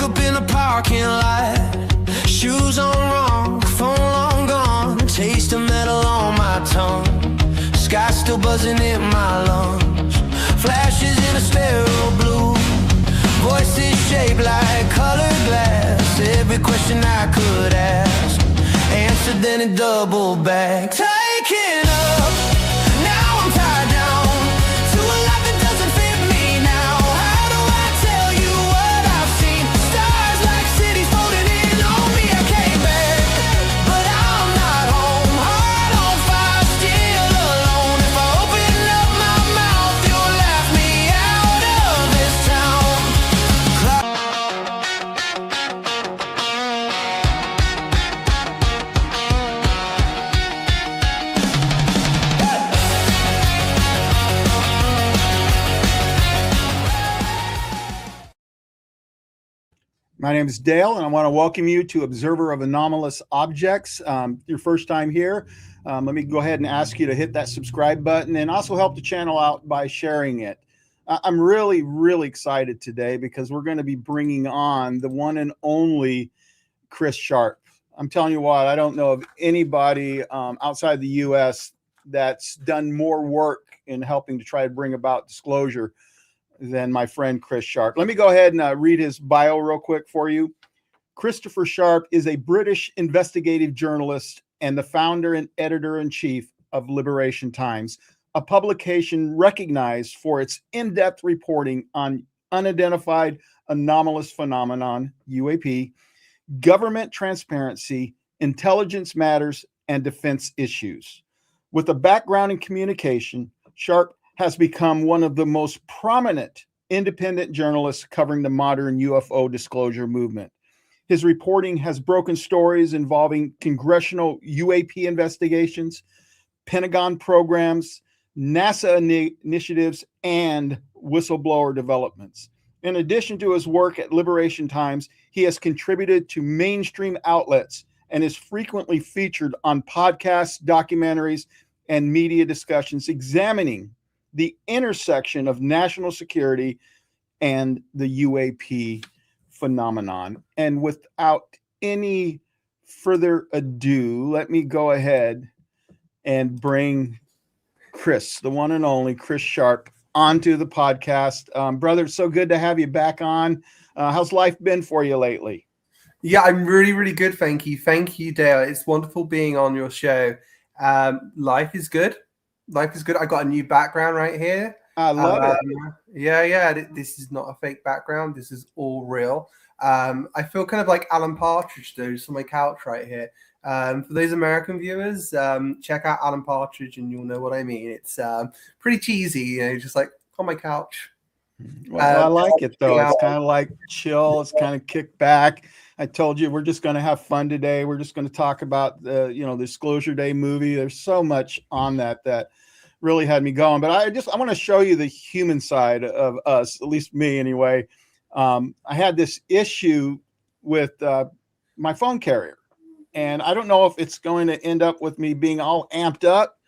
up in the parking lot, shoes on wrong, phone long gone, taste of metal on my tongue, sky still buzzing in my lungs, flashes in a stereo blue, voices shaped like colored glass, every question I could ask, answered then it doubled back, taking up, now I'm tied down to a life that doesn't fit me now. How do I tell you what I've seen? Stars like cities folding in on me. I came back, but I'm not home. Heart on fire, still alone. If I open up my mouth, you'll laugh me out of this town. My name is Dale, and I want to welcome you to Observer of Anomalous Objects. Your first time here, let me go ahead and ask you to hit that subscribe button and also help the channel out by sharing it. I'm really, really excited today because we're going to be bringing on the one and only Chris Sharp. I'm telling you what, I don't know of anybody outside the U.S. that's done more work in helping to try to bring about disclosure than my friend Chris Sharp. Let me go ahead and read his bio real quick for you. Christopher Sharp is a British investigative journalist and the founder and editor-in-chief of Liberation Times, a publication recognized for its in-depth reporting on unidentified anomalous phenomenon, UAP, government transparency, intelligence matters, and defense issues. With a background in communication, Sharp has become one of the most prominent independent journalists covering the modern UFO disclosure movement. His reporting has broken stories involving congressional UAP investigations, Pentagon programs, NASA initiatives, and whistleblower developments. In addition to his work at Liberation Times, he has contributed to mainstream outlets and is frequently featured on podcasts, documentaries, and media discussions examining the intersection of national security and the UAP phenomenon. And without any further ado, let me go ahead and bring Chris, the one and only Chris Sharp, onto the podcast. Brother, it's so good to have you back on. How's life been for you lately? Yeah, I'm really, really good. Thank you. Thank you, Dale. It's wonderful being on your show. Life is good. Life is good. I got a new background right here. I love it. Yeah. This is not a fake background. This is all real. I feel kind of like Alan Partridge, though, just on my couch right here. For those American viewers, check out Alan Partridge and you'll know what I mean. It's pretty cheesy, just like on my couch. Well, I like it, though. It's kind of like chill. It's kind of kick back. I told you we're just going to have fun today. We're just going to talk about the, Disclosure Day movie. There's so much on that really had me going. But I want to show you the human side of us, at least me anyway. I had this issue with my phone carrier, and I don't know if it's going to end up with me being all amped up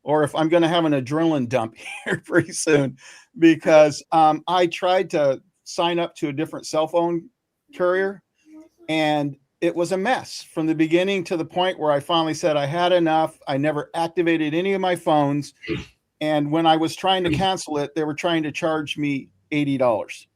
or if I'm going to have an adrenaline dump here pretty soon, because I tried to sign up to a different cell phone carrier, and it was a mess from the beginning to the point where I finally said I had enough. I never activated any of my phones. And when I was trying to cancel it, they were trying to charge me $80.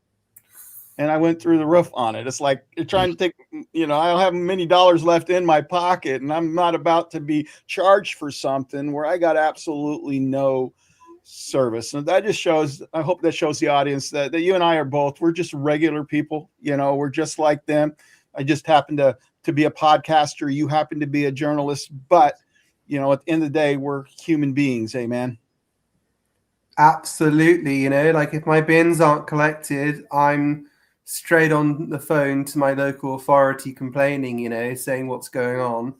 And I went through the roof on it. It's like you're trying to take, I don't have many dollars left in my pocket, and I'm not about to be charged for something where I got absolutely no service. And that just shows, I hope that shows the audience that you and I we're just regular people. We're just like them. I just happen to be a podcaster. You happen to be a journalist, but at the end of the day, we're human beings. Amen. Absolutely. Like if my bins aren't collected, I'm straight on the phone to my local authority complaining, saying what's going on.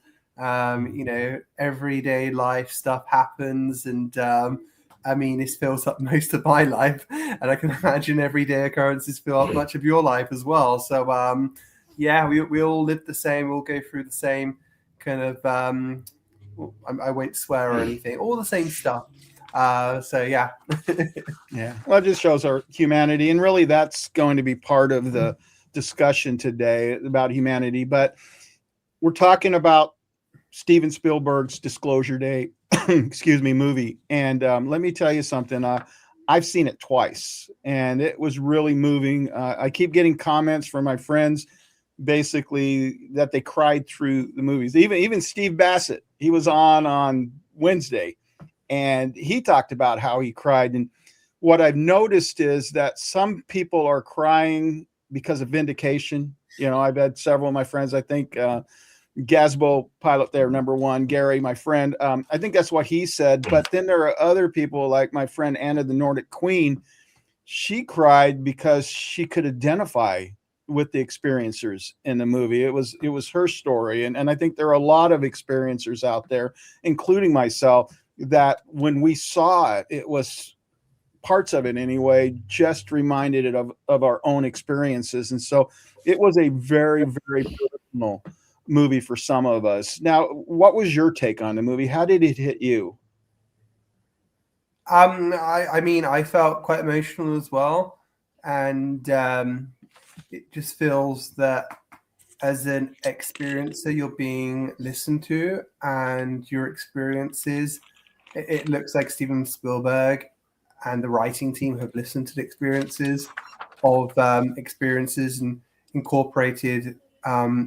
Everyday life stuff happens. And this fills up most of my life. And I can imagine everyday occurrences fill up much of your life as well. So, we all live the same. We'll go through the same kind of, I won't swear or anything, all the same stuff. Yeah. Yeah. Well, it just shows our humanity. And really, that's going to be part of the discussion today about humanity, but we're talking about Steven Spielberg's Disclosure Day, excuse me, movie. And let me tell you something. I've seen it twice, and it was really moving. I keep getting comments from my friends, basically that they cried through the movies. Even Steve Bassett, he was on Wednesday, and he talked about how he cried. And what I've noticed is that some people are crying because of vindication. You know, I've had several of my friends, I think Gazbo pilot there, number one, Gary, my friend. I think that's what he said. But then there are other people like my friend Anna, the Nordic Queen. She cried because she could identify with the experiencers in the movie. It was her story. And I think there are a lot of experiencers out there, including myself, that when we saw it, it was parts of it anyway, just reminded it of our own experiences. And so it was a very, very personal movie for some of us. Now, what was your take on the movie? How did it hit you? I mean, I felt quite emotional as well. And it just feels that as an experiencer, you're being listened to, and your experiences, it looks like Steven Spielberg and the writing team have listened to the experiences and incorporated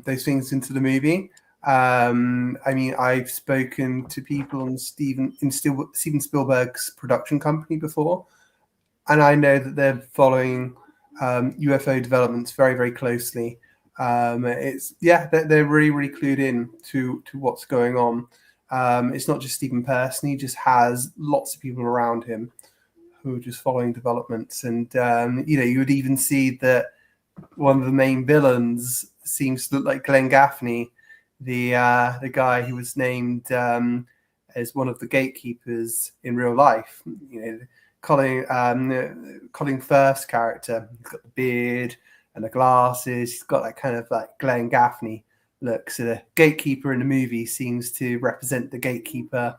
those things into the movie. I mean, I've spoken to people in Steven Spielberg's production company before, and I know that they're following UFO developments very, very closely. They're really, really clued in to what's going on. It's not just Stephen person; he just has lots of people around him who are just following developments. And you would even see that one of the main villains seems to look like Glenn Gaffney, the guy who was named as one of the gatekeepers in real life. You know, Colin Firth's character. He's got the beard and the glasses. He's got that kind of like Glenn Gaffney look. So the gatekeeper in the movie seems to represent the gatekeeper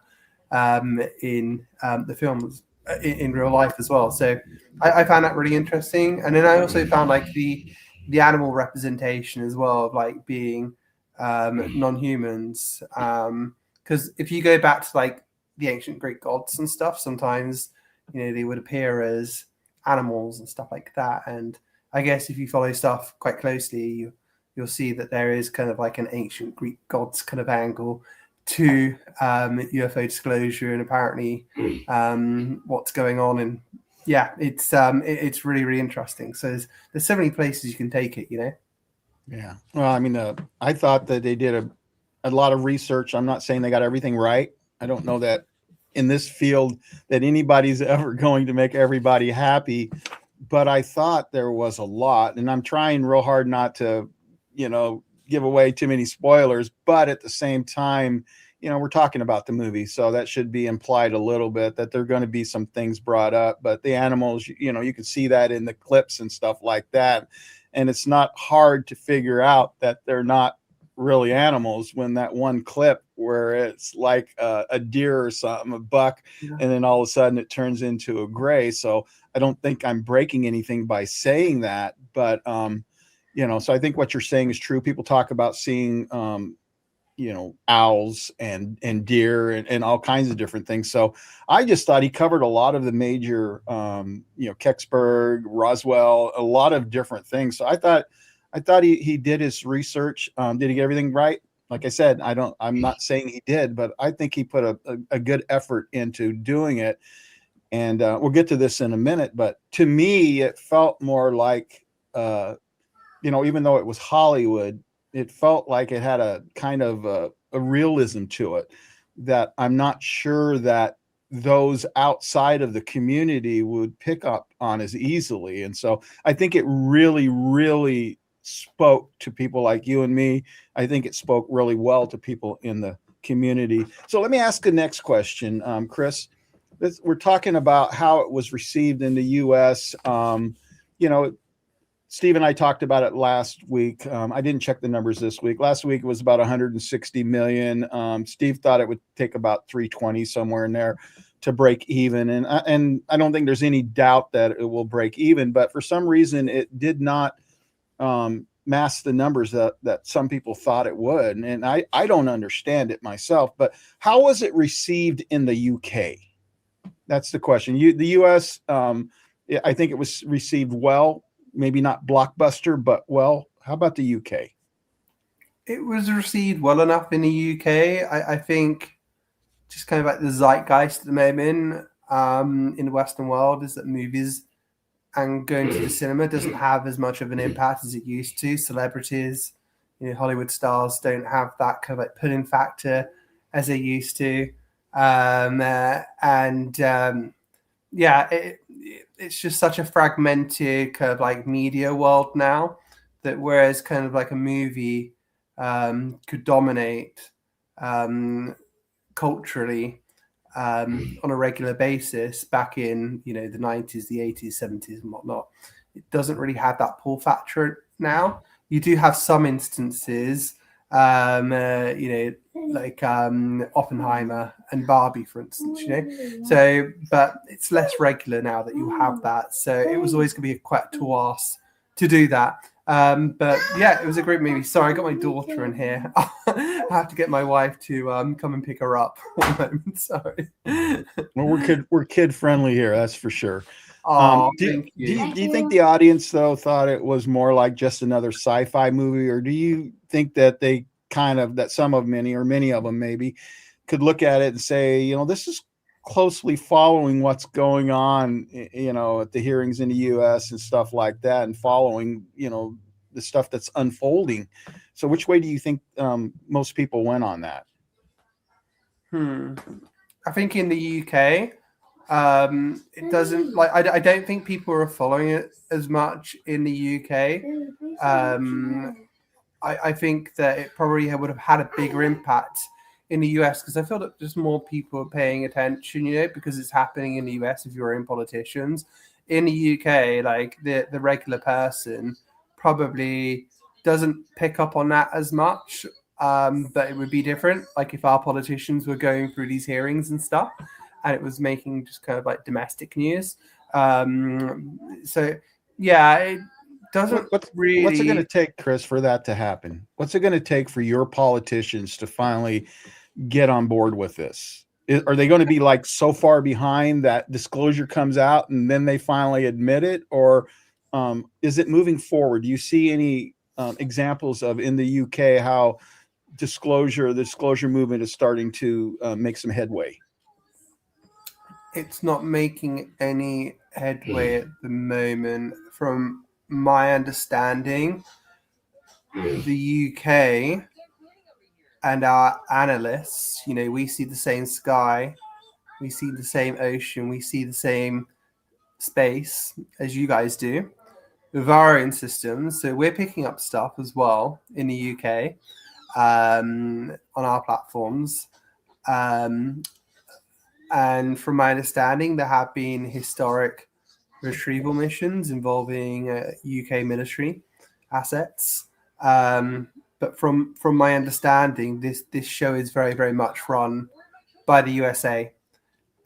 in the films in real life as well. So I found that really interesting. And then I also found like the animal representation as well, of like being non-humans. Because if you go back to like the ancient Greek gods and stuff, sometimes they would appear as animals and stuff like that. And I guess if you follow stuff quite closely, you'll see that there is kind of like an ancient Greek gods kind of angle to UFO disclosure, and apparently what's going on. And yeah, it's really, really interesting. So there's so many places you can take it, Yeah. Well, I mean, I thought that they did a lot of research. I'm not saying they got everything right. I don't know that in this field that anybody's ever going to make everybody happy, but I thought there was a lot, and I'm trying real hard not to, give away too many spoilers, but at the same time, we're talking about the movie, so that should be implied a little bit that there are going to be some things brought up. But the animals, you can see that in the clips and stuff like that. And it's not hard to figure out that they're not really animals when that one clip where it's like a deer or something, a buck, and then all of a sudden it turns into a gray. So I don't think I'm breaking anything by saying that, but so I think what you're saying is true. People talk about seeing owls and deer and all kinds of different things. So I just thought he covered a lot of the major, Kecksburg, Roswell, a lot of different things. So I thought he did his research. Did he get everything right? Like I said, I'm not saying he did, but I think he put a good effort into doing it. And we'll get to this in a minute, but to me, it felt more like, even though it was Hollywood, it felt like it had a kind of a realism to it that I'm not sure that those outside of the community would pick up on as easily. And so I think it really, really spoke to people like you and me. I think it spoke really well to people in the community. So let me ask the next question, Chris. We're talking about how it was received in the U.S. Steve and I talked about it last week. I didn't check the numbers this week. Last week it was about 160 million. Steve thought it would take about 320 somewhere in there to break even. And I don't think there's any doubt that it will break even, but for some reason it did not mask the numbers that some people thought it would. And I don't understand it myself, but how was it received in the UK? That's the question. The US, I think it was received well, maybe not blockbuster, but well. How about the UK? It was received well enough in the UK. I think just kind of like the zeitgeist at the moment in the Western world is that movies and going to the cinema doesn't have as much of an impact as it used to. Celebrities, Hollywood stars don't have that kind of like pull-in factor as they used to. It's just such a fragmented kind of like media world now that whereas kind of like a movie could dominate culturally on a regular basis back in the 90s, the 80s, 70s and whatnot, it doesn't really have that pull factor now. You do have some instances like Oppenheimer and Barbie, for instance, so but it's less regular now that you have that. So it was always going to be quite a toss to do that. But yeah, it was a great movie. Sorry, I got my daughter in here. I have to get my wife to come and pick her up. One moment, sorry. Well, we're kid friendly here, that's for sure. Thank you. Do you think the audience though thought it was more like just another sci-fi movie, or do you think that they that some of many of them maybe could look at it and say, this is closely following what's going on, at the hearings in the US and stuff like that, and following, the stuff that's unfolding. So which way do you think most people went on that? I think in the UK, it doesn't I don't think people are following it as much in the UK. I think that it probably would have had a bigger impact in the US because I feel that just more people are paying attention, because it's happening in the US if you're in politicians. In the UK, like the regular person probably doesn't pick up on that as much. But it would be different, like if our politicians were going through these hearings and stuff, and it was making just kind of like domestic news. So yeah, it doesn't really. What's it going to take, Chris, for that to happen? What's it going to take for your politicians to finally get on board with this? Are they going to be like so far behind that disclosure comes out and then they finally admit it, or is it moving forward? Do you see any examples of in the UK how the disclosure movement is starting to make some headway? It's not making any headway at the moment. From my understanding, the UK and our analysts, we see the same sky, we see the same ocean, we see the same space as you guys do with our own systems. So we're picking up stuff as well in the UK on our platforms. And from my understanding, there have been historic retrieval missions involving UK military assets. But from my understanding, this show is very, very much run by the USA,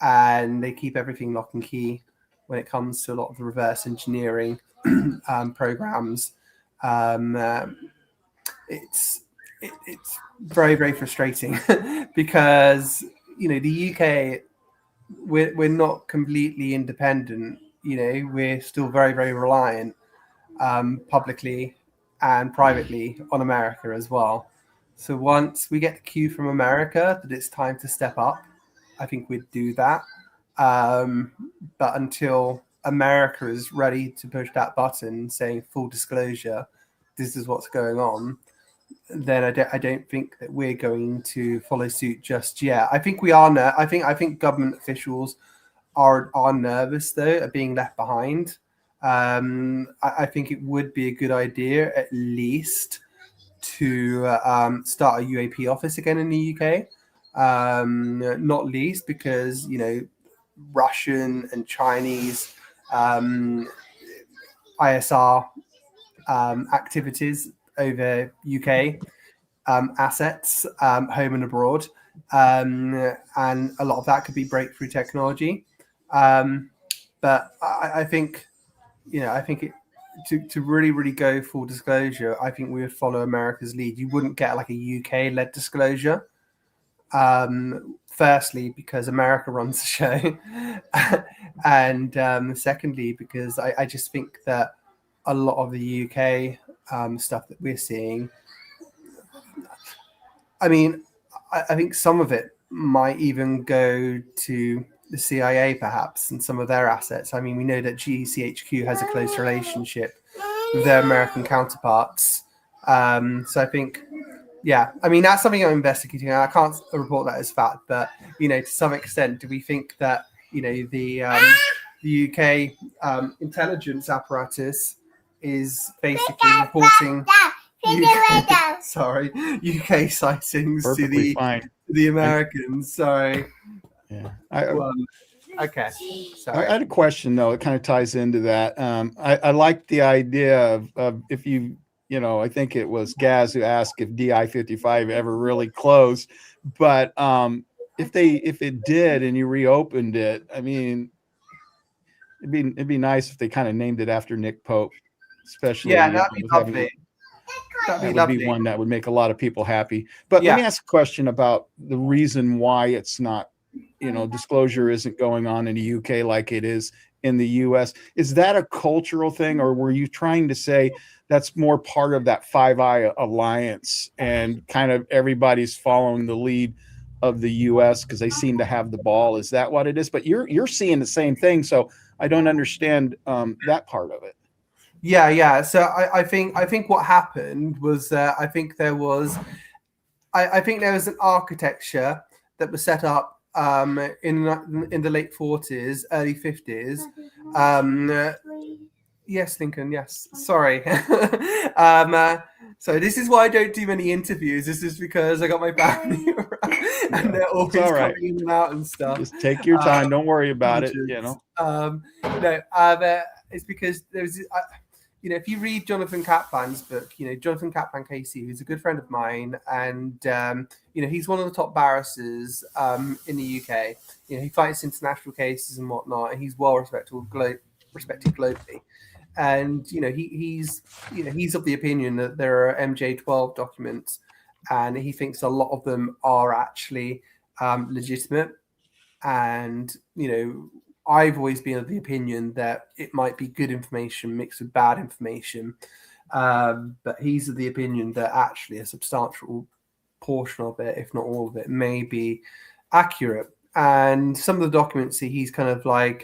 and they keep everything lock and key when it comes to a lot of the reverse engineering programs. It's very, very frustrating because the UK, we're not completely independent. We're still very, very reliant publicly and privately on America as well. So once we get the cue from America that it's time to step up, I think we'd do that. But until America is ready to push that button saying full disclosure, this is what's going on, then I don't think that we're going to follow suit just yet. I think we are. I think government officials are nervous though of being left behind. I think it would be a good idea at least to start a UAP office again in the UK. Not least because Russian and Chinese ISR activities over UK assets, home and abroad, and a lot of that could be breakthrough technology. But I think to really go full disclosure, I think we would follow America's lead. You wouldn't get like a UK-led disclosure. Firstly, because America runs the show, and secondly, because I just think that a lot of the UK stuff that we're seeing, I mean, I think some of it might even go to the CIA, perhaps, and some of their assets. I mean, we know that GCHQ has a close relationship with their American counterparts. So I think, yeah, I mean, that's something I'm investigating. I can't report that as fact, but, to some extent, do we think that, the UK intelligence apparatus is basically reporting UK sightings Perfectly fine. to the Americans? Sorry. Yeah. Okay. I had a question though. It kind of ties into that. I like the idea of if you I think it was Gaz who asked if DI-55 ever really closed, but if it did and you reopened it, I mean, it'd be nice if they kind of named it after Nick Pope, especially. Yeah, that'd be lovely. That would be one that would make a lot of people happy. But let me ask a question about the reason why it's not, disclosure isn't going on in the UK like it is in the US. Is that a cultural thing, or were you trying to say that's more part of that Five Eye Alliance and kind of everybody's following the lead of the US because they seem to have the ball? Is that what it is? But you're seeing the same thing, so I don't understand that part of it. Yeah. So I think what happened was that I think there was an architecture that was set up in the late 40s, early 50s. Yes, Lincoln. Yes. Sorry. So this is why I don't do many interviews. This is because I got my family around, and they're always coming in and out and stuff. Just take your time. Don't worry about it. It's because there's. If you read Jonathan Kaplan's book, Jonathan Kaplan KC, who's a good friend of mine, and he's one of the top barristers in the UK. He fights international cases and whatnot, and he's well respected globally. And he's of the opinion that there are MJ12 documents, and he thinks a lot of them are actually legitimate. And I've always been of the opinion that it might be good information mixed with bad information. But he's of the opinion that actually a substantial portion of it, if not all of it, may be accurate. And some of the documents that he's kind of like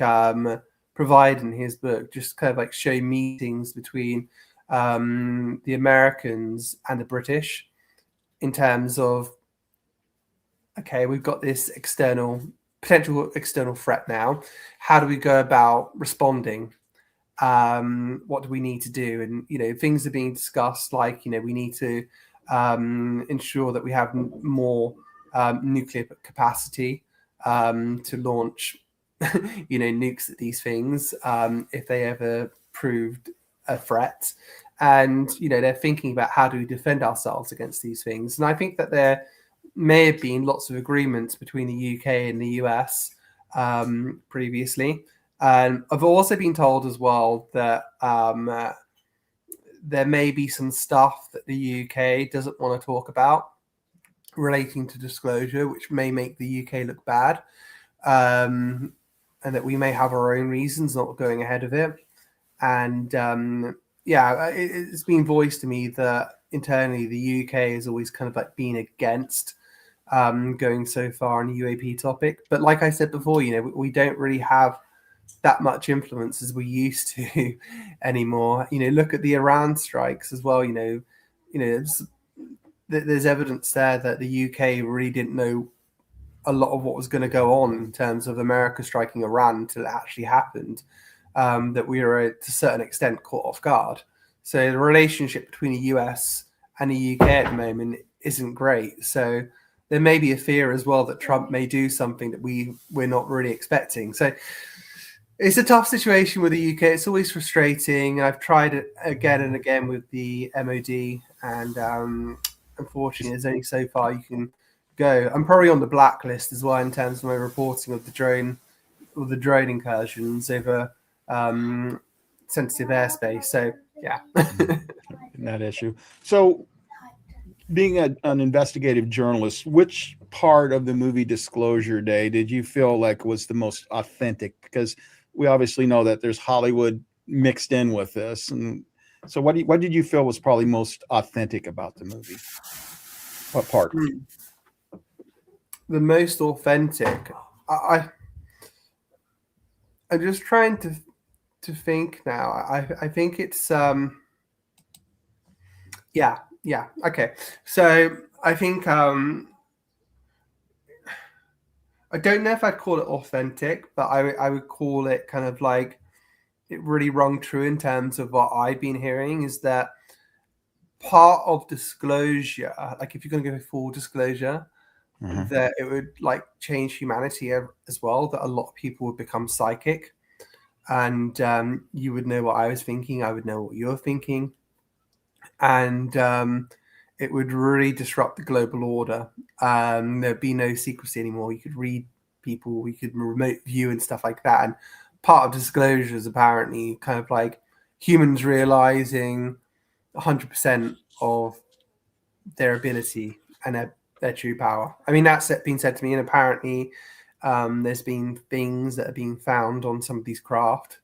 provide in his book just kind of like show meetings between the Americans and the British in terms of, okay, we've got this potential external threat now. How do we go about responding? What do we need to do? And things are being discussed, like we need to ensure that we have more nuclear capacity to launch nukes at these things if they ever proved a threat. And they're thinking about how do we defend ourselves against these things. And I think that there may have been lots of agreements between the UK and the US previously. And I've also been told as well that there may be some stuff that the UK doesn't want to talk about relating to disclosure, which may make the UK look bad, and that we may have our own reasons not going ahead of it. And it's been voiced to me that internally the UK has always kind of like been against going so far on the UAP topic. But like I said before, we don't really have that much influence as we used to anymore. Look at the Iran strikes as well. There's evidence there that the UK really didn't know a lot of what was going to go on in terms of America striking Iran until it actually happened. That we were to a certain extent caught off guard. So the relationship between the US and the UK at the moment isn't great. So there may be a fear as well that Trump may do something that we're not really expecting. So it's a tough situation with the UK. It's always frustrating. I've tried it again and again with the MOD, and unfortunately, there's only so far you can go. I'm probably on the blacklist as well in terms of my reporting of the drone incursions over sensitive airspace. So Yeah. in that issue. So, being an investigative journalist, which part of the movie Disclosure Day did you feel like was the most authentic? Because we obviously know that there's Hollywood mixed in with this, and so what did you feel was probably most authentic about the movie? What part? The most authentic. I'm just trying to think now. I think it's yeah. Okay. So I think I don't know if I'd call it authentic, but I would call it kind of like it really rung true in terms of what I've been hearing is that part of disclosure, like if you're going to go full disclosure, that it would like change humanity as well, that a lot of people would become psychic, and you would know what I was thinking, I would know what you're thinking, and it would really disrupt the global order. There'd be no secrecy anymore. You could read people, you could remote view and stuff like that. And part of disclosure is apparently kind of like humans realizing 100% of their ability and their true power. I mean, that's been said to me, and apparently there's been things that are being found on some of these craft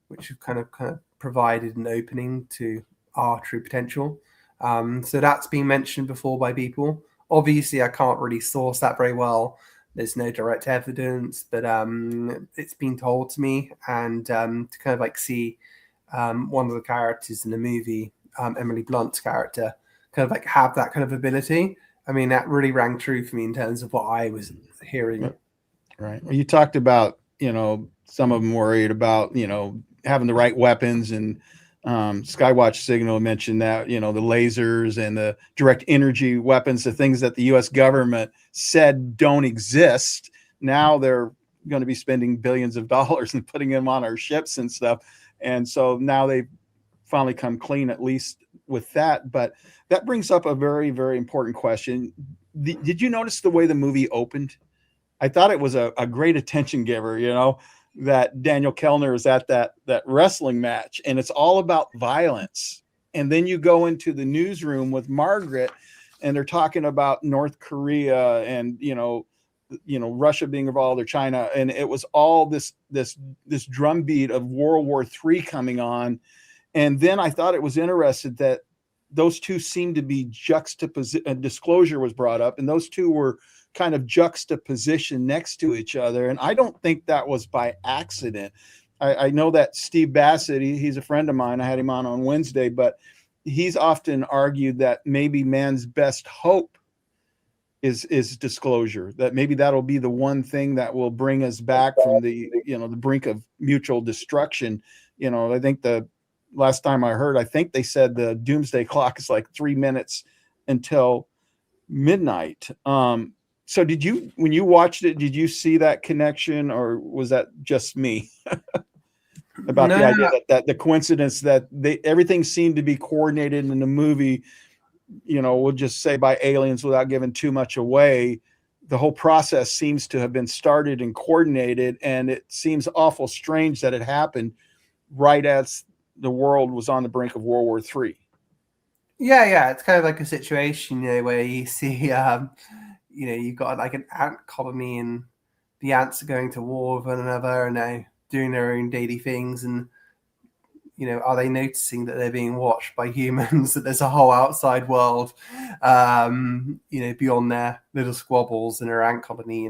which have kind of provided an opening to our true potential. So that's been mentioned before by people. Obviously, I can't really source that very well. There's no direct evidence, but it's been told to me. And to kind of like see one of the characters in the movie, Emily Blunt's character, kind of like have that kind of ability. I mean, that really rang true for me in terms of what I was hearing. Right. You talked about, some of them worried about, having the right weapons, and Skywatch Signal mentioned that, the lasers and the direct energy weapons, the things that the U.S. government said don't exist. Now they're going to be spending billions of dollars and putting them on our ships and stuff. And so now they've finally come clean, at least with that. But that brings up a very, very important question. Did you notice the way the movie opened? I thought it was a great attention giver, that Daniel Kellner is at that wrestling match, and it's all about violence. And then you go into the newsroom with Margaret, and they're talking about North Korea and Russia being involved, or China, and it was all this drumbeat of World War III coming on. And then I thought it was interesting that those two seemed to be juxtaposition. Disclosure was brought up, and those two were kind of juxtaposition next to each other. And I don't think that was by accident. I know that Steve Bassett, he's a friend of mine. I had him on Wednesday, but he's often argued that maybe man's best hope is disclosure, that maybe that'll be the one thing that will bring us back from the brink of mutual destruction. I think the last time I heard, I think they said the doomsday clock is like 3 minutes until midnight. So when you watched it, did you see that connection, or was that just me? About the idea that the coincidence that everything seemed to be coordinated in the movie, we'll just say by aliens without giving too much away. The whole process seems to have been started and coordinated, and it seems awful strange that it happened right as the world was on the brink of World War III. Yeah, it's kind of like a situation, where you see, you've got like an ant colony, and the ants are going to war with one another, and they're doing their own daily things, and are they noticing that they're being watched by humans, that there's a whole outside world, beyond their little squabbles in their ant colony?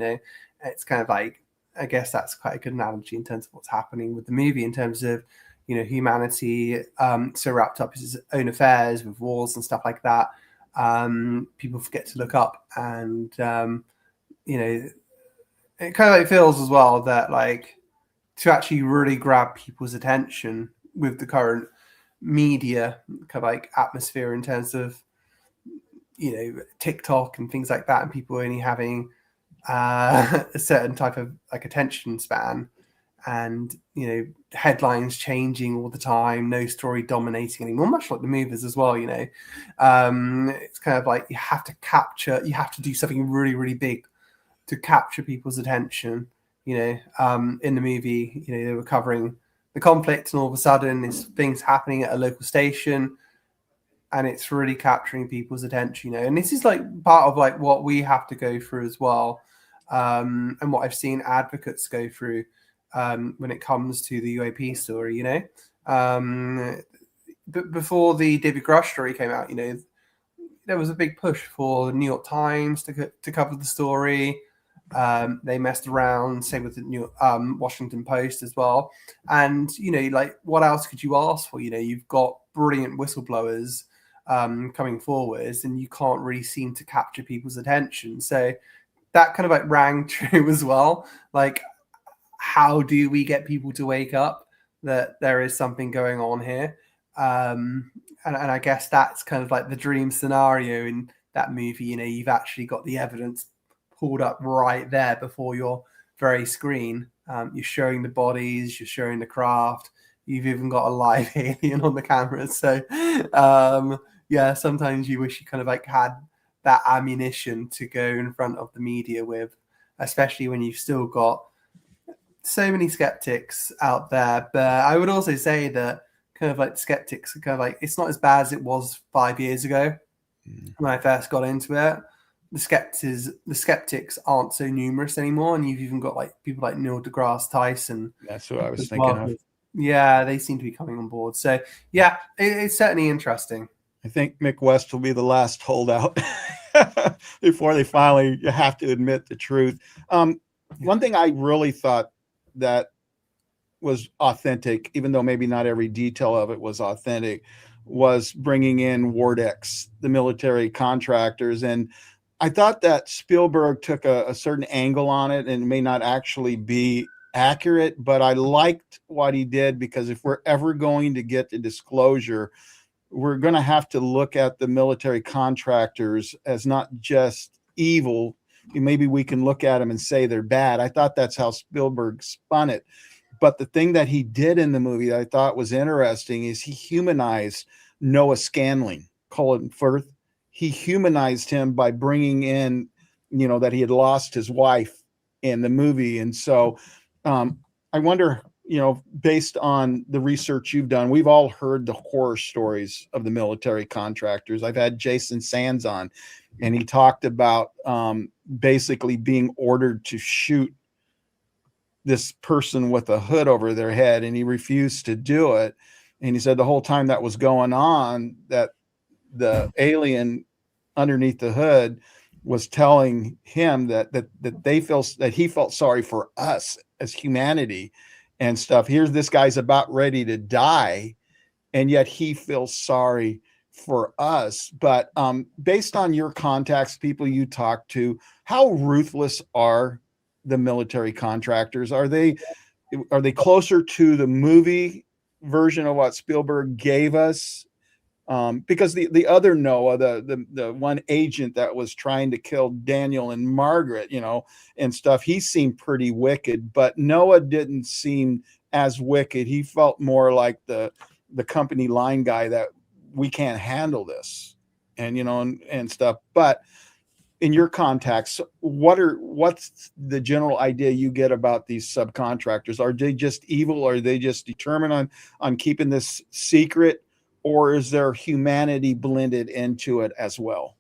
It's kind of like, I guess that's quite a good analogy in terms of what's happening with the movie, in terms of humanity so wrapped up in its own affairs with wars and stuff like that. People forget to look up, and it kind of like feels as well that like to actually really grab people's attention with the current media kind of like atmosphere in terms of TikTok and things like that, and people only having a certain type of like attention span, and headlines changing all the time, no story dominating anymore, much like the movies as well. It's kind of like you have to do something really, really big to capture people's attention. In the movie, they were covering conflict, and all of a sudden there's things happening at a local station, and it's really capturing people's attention, and this is like part of like what we have to go through as well, and what I've seen advocates go through when it comes to the UAP story. But before the David Grush story came out, there was a big push for the New York Times to cover the story. They messed around, same with the Washington Post as well. And, like, what else could you ask for? You've got brilliant whistleblowers coming forwards, and you can't really seem to capture people's attention. So that kind of like rang true as well. Like, how do we get people to wake up that there is something going on here? And I guess that's kind of like the dream scenario in that movie. You've actually got the evidence pulled up right there before your very screen. You're showing the bodies, you're showing the craft, you've even got a live alien on the camera. So yeah, sometimes you wish you kind of like had that ammunition to go in front of the media with, especially when you've still got so many skeptics out there. But I would also say that kind of like skeptics are kind of like, it's not as bad as it was 5 years ago when I first got into it. The skeptics aren't so numerous anymore, and you've even got like people like Neil deGrasse Tyson. That's what I was thinking of. Yeah, they seem to be coming on board. So yeah, it's certainly interesting. I think Mick West will be the last holdout before they finally have to admit the truth. One thing I really thought that was authentic, even though maybe not every detail of it was authentic, was bringing in Wardex, the military contractors. And I thought that Spielberg took a certain angle on it, and it may not actually be accurate, but I liked what he did, because if we're ever going to get to disclosure, we're going to have to look at the military contractors as not just evil. Maybe we can look at them and say they're bad. I thought that's how Spielberg spun it. But the thing that he did in the movie that I thought was interesting is he humanized Noah Scanlon, Colin Firth. He humanized him by bringing in, that he had lost his wife in the movie. And so I wonder, based on the research you've done, we've all heard the horror stories of the military contractors. I've had Jason Sands on, and he talked about basically being ordered to shoot this person with a hood over their head, and he refused to do it. And he said the whole time that was going on, that the alien underneath the hood was telling him that he felt sorry for us as humanity and stuff. Here's this guy's about ready to die, and yet he feels sorry for us. But based on your contacts, people you talk to, how ruthless are the military contractors? Are they closer to the movie version of what Spielberg gave us? Because the other Noah, the one agent that was trying to kill Daniel and Margaret, and stuff, he seemed pretty wicked, but Noah didn't seem as wicked. He felt more like the company line guy, that we can't handle this, and and stuff. But in your contacts, what's the general idea you get about these subcontractors? Are they just evil? Are they just determined on keeping this secret? Or is there humanity blended into it as well?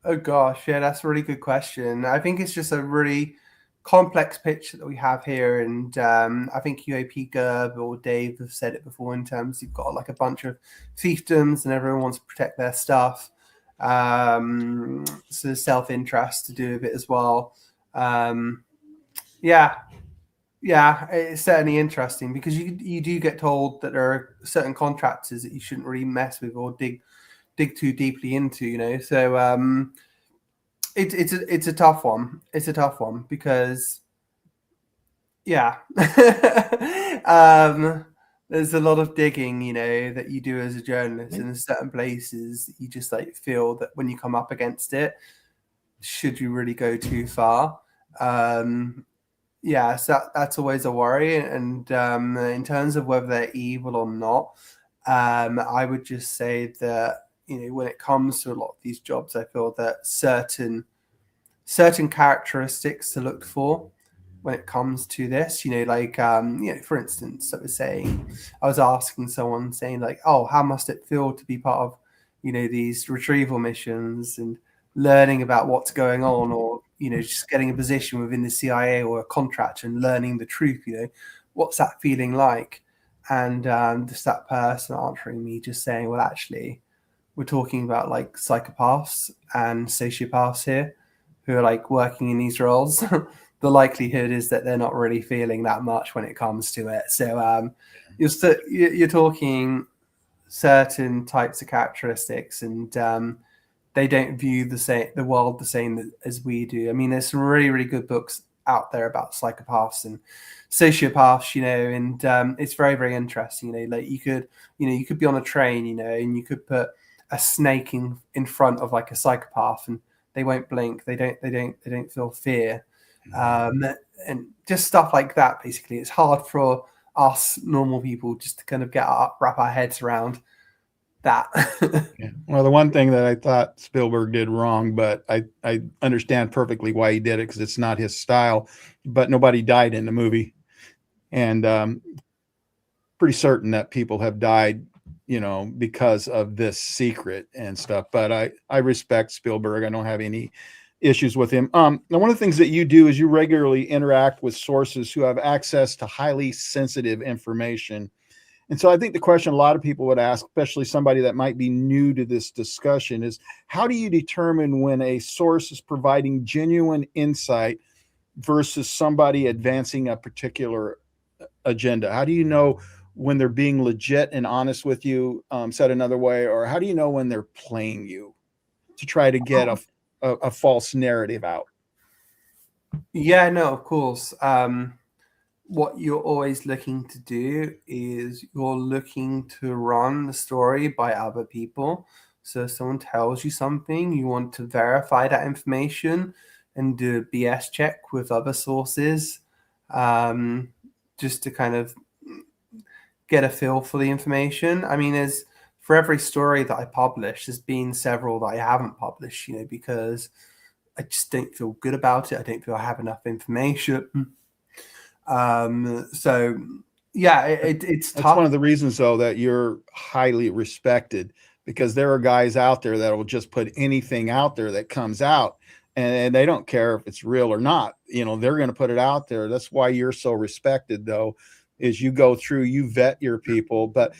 Oh gosh, yeah, that's a really good question. I think it's just a really complex picture that we have here, and I think UAP Gerb or Dave have said it before, in terms you've got like a bunch of fiefdoms and everyone wants to protect their stuff. So there's self-interest to do with it as well. Yeah, it's certainly interesting, because you do get told that there are certain contractors that you shouldn't really mess with or dig too deeply into, So it's a tough one. It's a tough one because, yeah, there's a lot of digging, that you do as a journalist, and there's certain places you just like feel that when you come up against it, should you really go too far? Yeah, so that's always a worry. And in terms of whether they're evil or not, I would just say that, when it comes to a lot of these jobs, I feel that certain characteristics to look for when it comes to this. Like for instance, I was asking someone saying like, oh, how must it feel to be part of these retrieval missions and learning about what's going on, or just getting a position within the CIA or a contractor and learning the truth. What's that feeling like? And just that person answering me just saying, well, actually, we're talking about like psychopaths and sociopaths here who are like working in these roles. The likelihood is that they're not really feeling that much when it comes to it. So you're talking certain types of characteristics, and they don't view the world the same as we do. I mean, there's some really, really good books out there about psychopaths and sociopaths, and it's very, very interesting. Like you could be on a train, and you could put a snake in front of like a psychopath, and they won't blink. They don't feel fear, and just stuff like that. Basically, it's hard for us normal people just to kind of wrap our heads around that. Yeah. Well, the one thing that I thought Spielberg did wrong, but I understand perfectly why he did it, because it's not his style. But nobody died in the movie, and pretty certain that people have died, because of this secret and stuff. But I respect Spielberg. I don't have any issues with him. Now, one of the things that you do is you regularly interact with sources who have access to highly sensitive information. And so I think the question a lot of people would ask, especially somebody that might be new to this discussion, is how do you determine when a source is providing genuine insight versus somebody advancing a particular agenda? How do you know when they're being legit and honest with you, said another way, or how do you know when they're playing you to try to get a false narrative out? Yeah, no, of course. What you're always looking to do is you're looking to run the story by other people. So if someone tells you something, you want to verify that information and do a BS check with other sources, just to kind of get a feel for the information. I mean, for every story that I publish, there's been several that I haven't published, because I just don't feel good about it. I don't feel I have enough information. So yeah, it's tough. That's one of the reasons, though, that you're highly respected, because there are guys out there that will just put anything out there that comes out, and they don't care if it's real or not. They're going to put it out there. That's why you're so respected, though, is you go through, you vet your people. But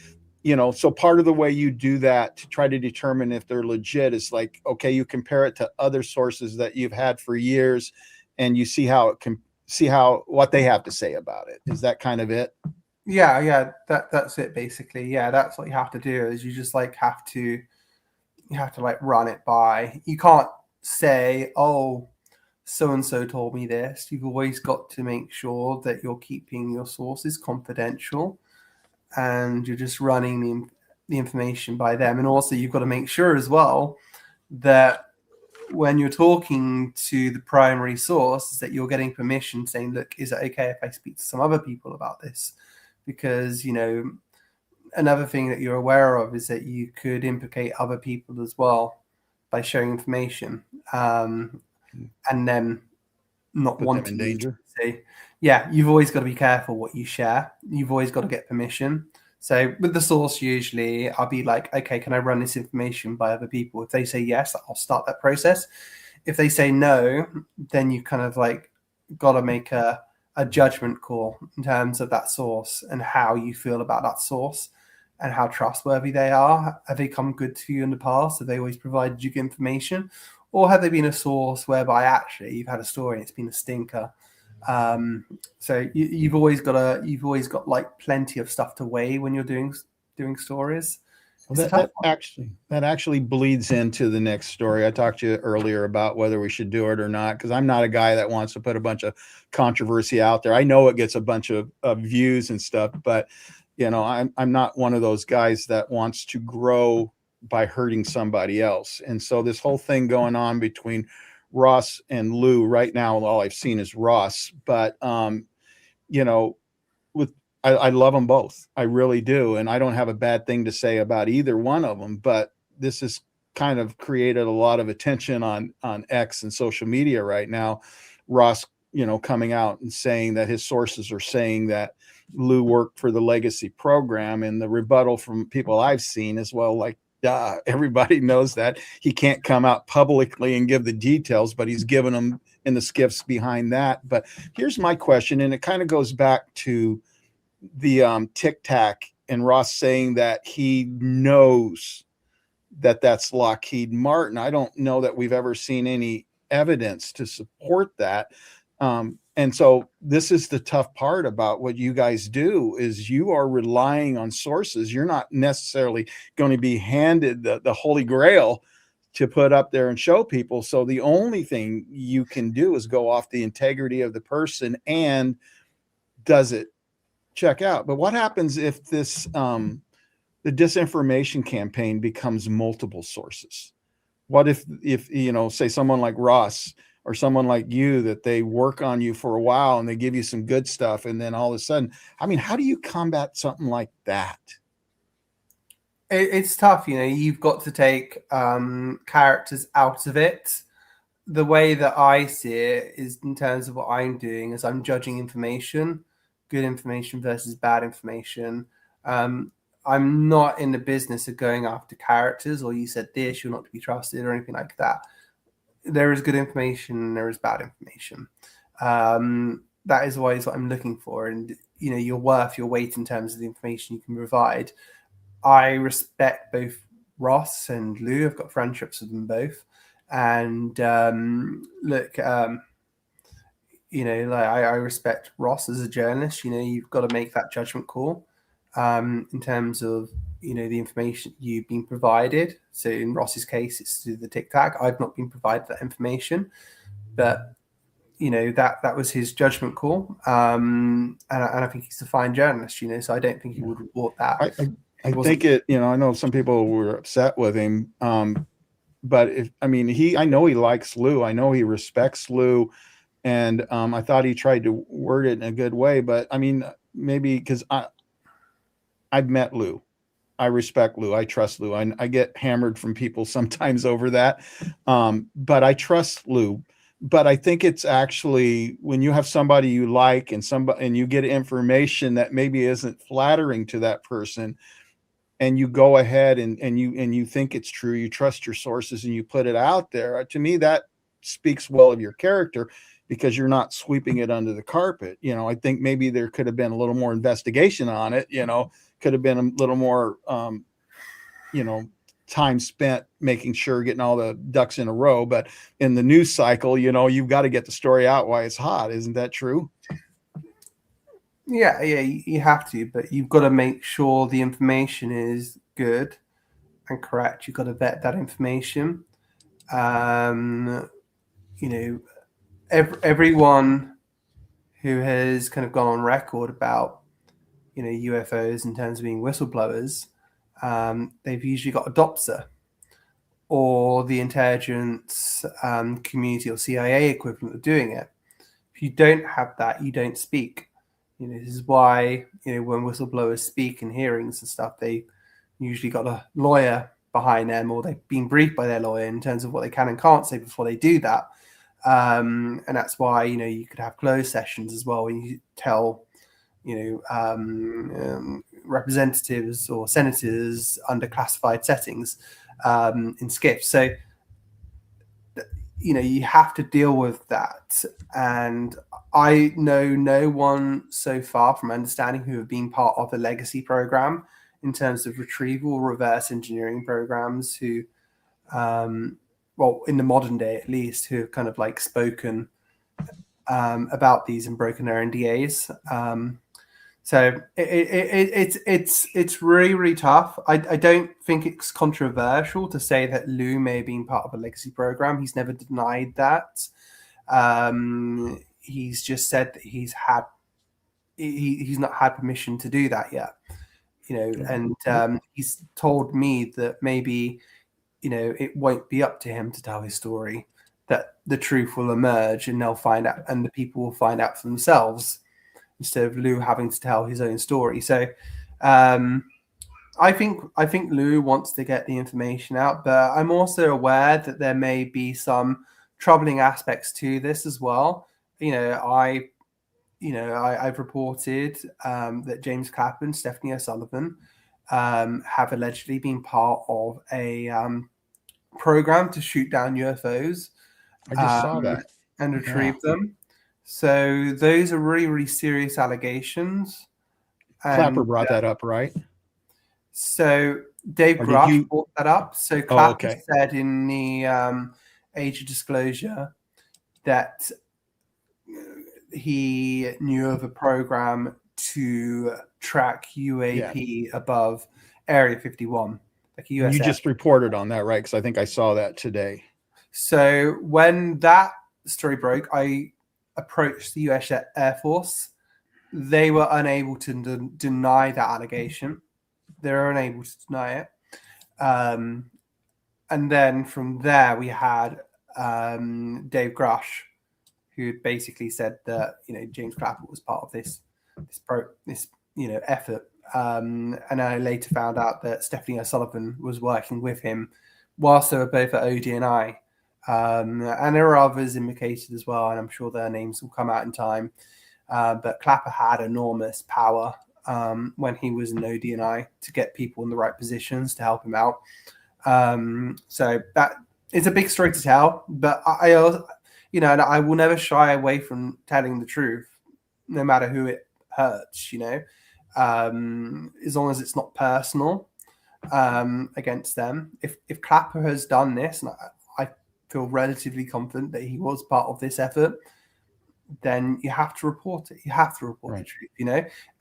so part of the way you do that to try to determine if they're legit is like, okay, you compare it to other sources that you've had for years, and you see what they have to say about it. Is that kind of it? Yeah, that's it basically. Yeah, that's what you have to do, is you just like have to like run it by. You can't say, oh, so and so told me this. You've always got to make sure that you're keeping your sources confidential, and you're just running the information by them. And also you've got to make sure as well that when you're talking to the primary source, is that you're getting permission, saying, look, is it okay if I speak to some other people about this? Because, another thing that you're aware of is that you could implicate other people as well by sharing information, and then not Put wanting them in danger. to say, yeah, you've always got to be careful what you share. You've always got to get permission. So with the source, usually I'll be like, okay, can I run this information by other people? If they say yes, I'll start that process. If they say no, then you kind of like got to make a judgment call in terms of that source and how you feel about that source and how trustworthy they are. Have they come good to you in the past? Have they always provided you good information? Or have they been a source whereby actually you've had a story and it's been a stinker? So you've always got like plenty of stuff to weigh when you're doing stories. Well, that actually bleeds into the next story. I talked to you earlier about whether we should do it or not, because I'm not a guy that wants to put a bunch of controversy out there. I know it gets a bunch of views and stuff, but I'm not one of those guys that wants to grow by hurting somebody else. And so this whole thing going on between Ross and Lou right now, all I've seen is Ross, but I love them both. I really do. And I don't have a bad thing to say about either one of them, but this has kind of created a lot of attention on X and social media right now. Ross, coming out and saying that his sources are saying that Lou worked for the legacy program, and the rebuttal from people I've seen as well, like, duh, everybody knows that he can't come out publicly and give the details, but he's given them in the skiffs behind that. But here's my question, and it kind of goes back to the Tic Tac and Ross saying that he knows that that's Lockheed Martin. I don't know that we've ever seen any evidence to support that. And so this is the tough part about what you guys do, is you are relying on sources. You're not necessarily going to be handed the Holy Grail to put up there and show people. So the only thing you can do is go off the integrity of the person and does it check out. But what happens if this, the disinformation campaign becomes multiple sources? What if, say someone like Ross or someone like you, that they work on you for a while and they give you some good stuff, and then all of a sudden, I mean, how do you combat something like that? It's tough, you've got to take characters out of it. The way that I see it is, in terms of what I'm doing, is I'm judging information, good information versus bad information. I'm not in the business of going after characters, or you said this, you're not to be trusted, or anything like that. There is good information and there is bad information. That is always what I'm looking for. And, you're worth your weight in terms of the information you can provide. I respect both Ross and Lou. I've got friendships with them both. And look, I respect Ross as a journalist. You've got to make that judgment call in terms of, the information you've been provided. So in Ross's case, it's through the Tic Tac. I've not been provided that information, but that was his judgment call. And I think he's a fine journalist, so I don't think he would report that. I think I know some people were upset with him. But I know he likes Lou. I know he respects Lou. And I thought he tried to word it in a good way, but maybe because I've met Lou. I respect Lou. I trust Lou. I get hammered from people sometimes over that. But I trust Lou. But I think it's actually when you have somebody you like and you get information that maybe isn't flattering to that person, and you go ahead and you think it's true, you trust your sources and you put it out there. To me, that speaks well of your character, because you're not sweeping it under the carpet. I think maybe there could have been a little more investigation on it, could have been a little more, time spent making sure, getting all the ducks in a row. But in the news cycle, you've got to get the story out while it's hot. Isn't that true? Yeah, you have to, but you've got to make sure the information is good and correct. You've got to vet that information. Everyone who has kind of gone on record about, UFOs in terms of being whistleblowers, they've usually got a DOPSA, or the intelligence community, or CIA equivalent of doing it. If you don't have that, you don't speak. This is why, when whistleblowers speak in hearings and stuff, they usually got a lawyer behind them, or they've been briefed by their lawyer in terms of what they can and can't say before they do that. And that's why, you could have closed sessions as well, when you tell, representatives or senators under classified settings in skiffs. So, you have to deal with that. And I know no one so far, from understanding, who have been part of the legacy program in terms of retrieval or reverse engineering programs, who, in the modern day at least, who have kind of like spoken about these and broken their NDAs. So it's really, really tough. I don't think it's controversial to say that Lou may have been part of a legacy program. He's never denied that. He's just said that he's not had permission to do that yet. And he's told me that maybe, it won't be up to him to tell his story, that the truth will emerge and they'll find out, and the people will find out for themselves, instead of Lou having to tell his own story. So I think Lou wants to get the information out, but I'm also aware that there may be some troubling aspects to this as well, I've reported that James Clapper and Stephanie O'Sullivan have allegedly been part of a program to shoot down UFOs I just saw that. and retrieve them. So those are really, really serious allegations. Clapper And brought that up, right? so Dave Or did Grush you- brought that up. So Clapper okay. said in the Age of Disclosure that he knew of a program to track UAP above Area 51, like a US. You just reported on that, right? Because I think I saw that today. So when that story broke, I approached the US Air Force. They were unable to deny that allegation. They were unable to deny it. And then from there, we had Dave Grush, who basically said that James Clapper was part of this effort. And I later found out that Stephanie O'Sullivan was working with him whilst they were both at ODNI. And there are others implicated as well, and I'm sure their names will come out in time. But Clapper had enormous power when he was in ODNI to get people in the right positions to help him out. So that is a big story to tell, but I also, and I will never shy away from telling the truth, no matter who it hurts, as long as it's not personal against them. If Clapper has done this, and I feel relatively confident that he was part of this effort, then you have to report it. You have to report the truth,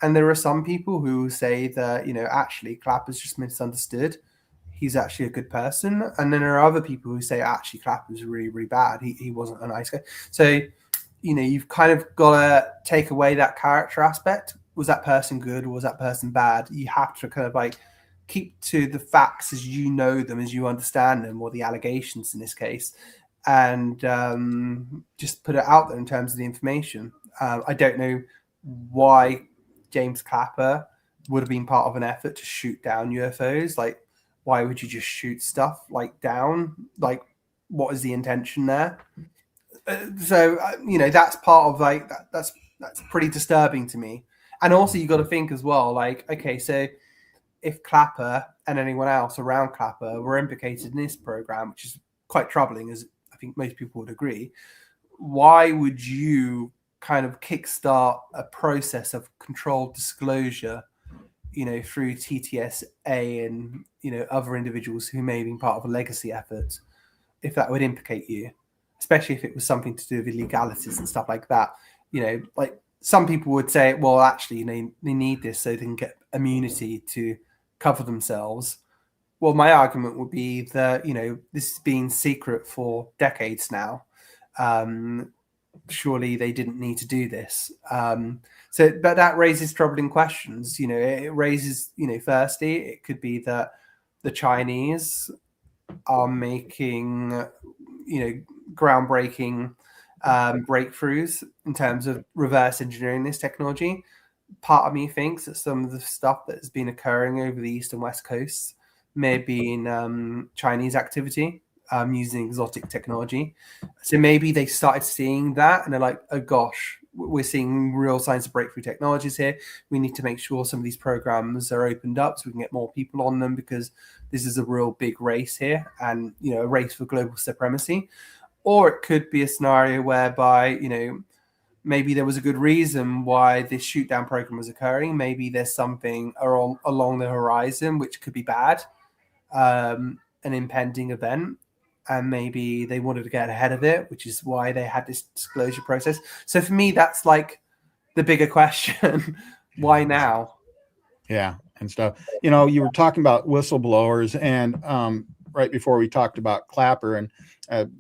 And there are some people who say that, actually Clapper's just misunderstood. He's actually a good person. And then there are other people who say, actually, Clapper's really, really bad. He wasn't a nice guy. So, you've kind of got to take away that character aspect. Was that person good or was that person bad? You have to kind of keep to the facts as you know them, as you understand them, or the allegations in this case, and just put it out there in terms of the information. I don't know why James Clapper would have been part of an effort to shoot down UFOs. Why would you just shoot stuff down? What is the intention there? So that's part of that's pretty disturbing to me. And also you got to think as well, okay, so if Clapper and anyone else around Clapper were implicated in this program, which is quite troubling, as I think most people would agree, why would you kind of kickstart a process of controlled disclosure, through TTSA and, other individuals who may have been part of a legacy effort, if that would implicate you, especially if it was something to do with illegalities and stuff like that? Some people would say, well, actually, they need this so they can get immunity to cover themselves. Well, my argument would be that, this has been secret for decades now. Surely they didn't need to do this. But that raises troubling questions. It raises, firstly, it could be that the Chinese are making, groundbreaking breakthroughs in terms of reverse engineering this technology. Part of me thinks that some of the stuff that has been occurring over the east and west coasts may be in Chinese activity using exotic technology. So maybe they started seeing that and they're like, oh gosh, we're seeing real signs of breakthrough technologies here. We need to make sure some of these programs are opened up so we can get more people on them, because this is a real big race here, and a race for global supremacy. Or it could be a scenario whereby maybe there was a good reason why this shoot down program was occurring. Maybe there's something along the horizon which could be bad, an impending event, and maybe they wanted to get ahead of it, which is why they had this disclosure process. So for me, that's the bigger question. Why now? Yeah, and stuff. You were talking about whistleblowers, and right before we talked about Clapper, and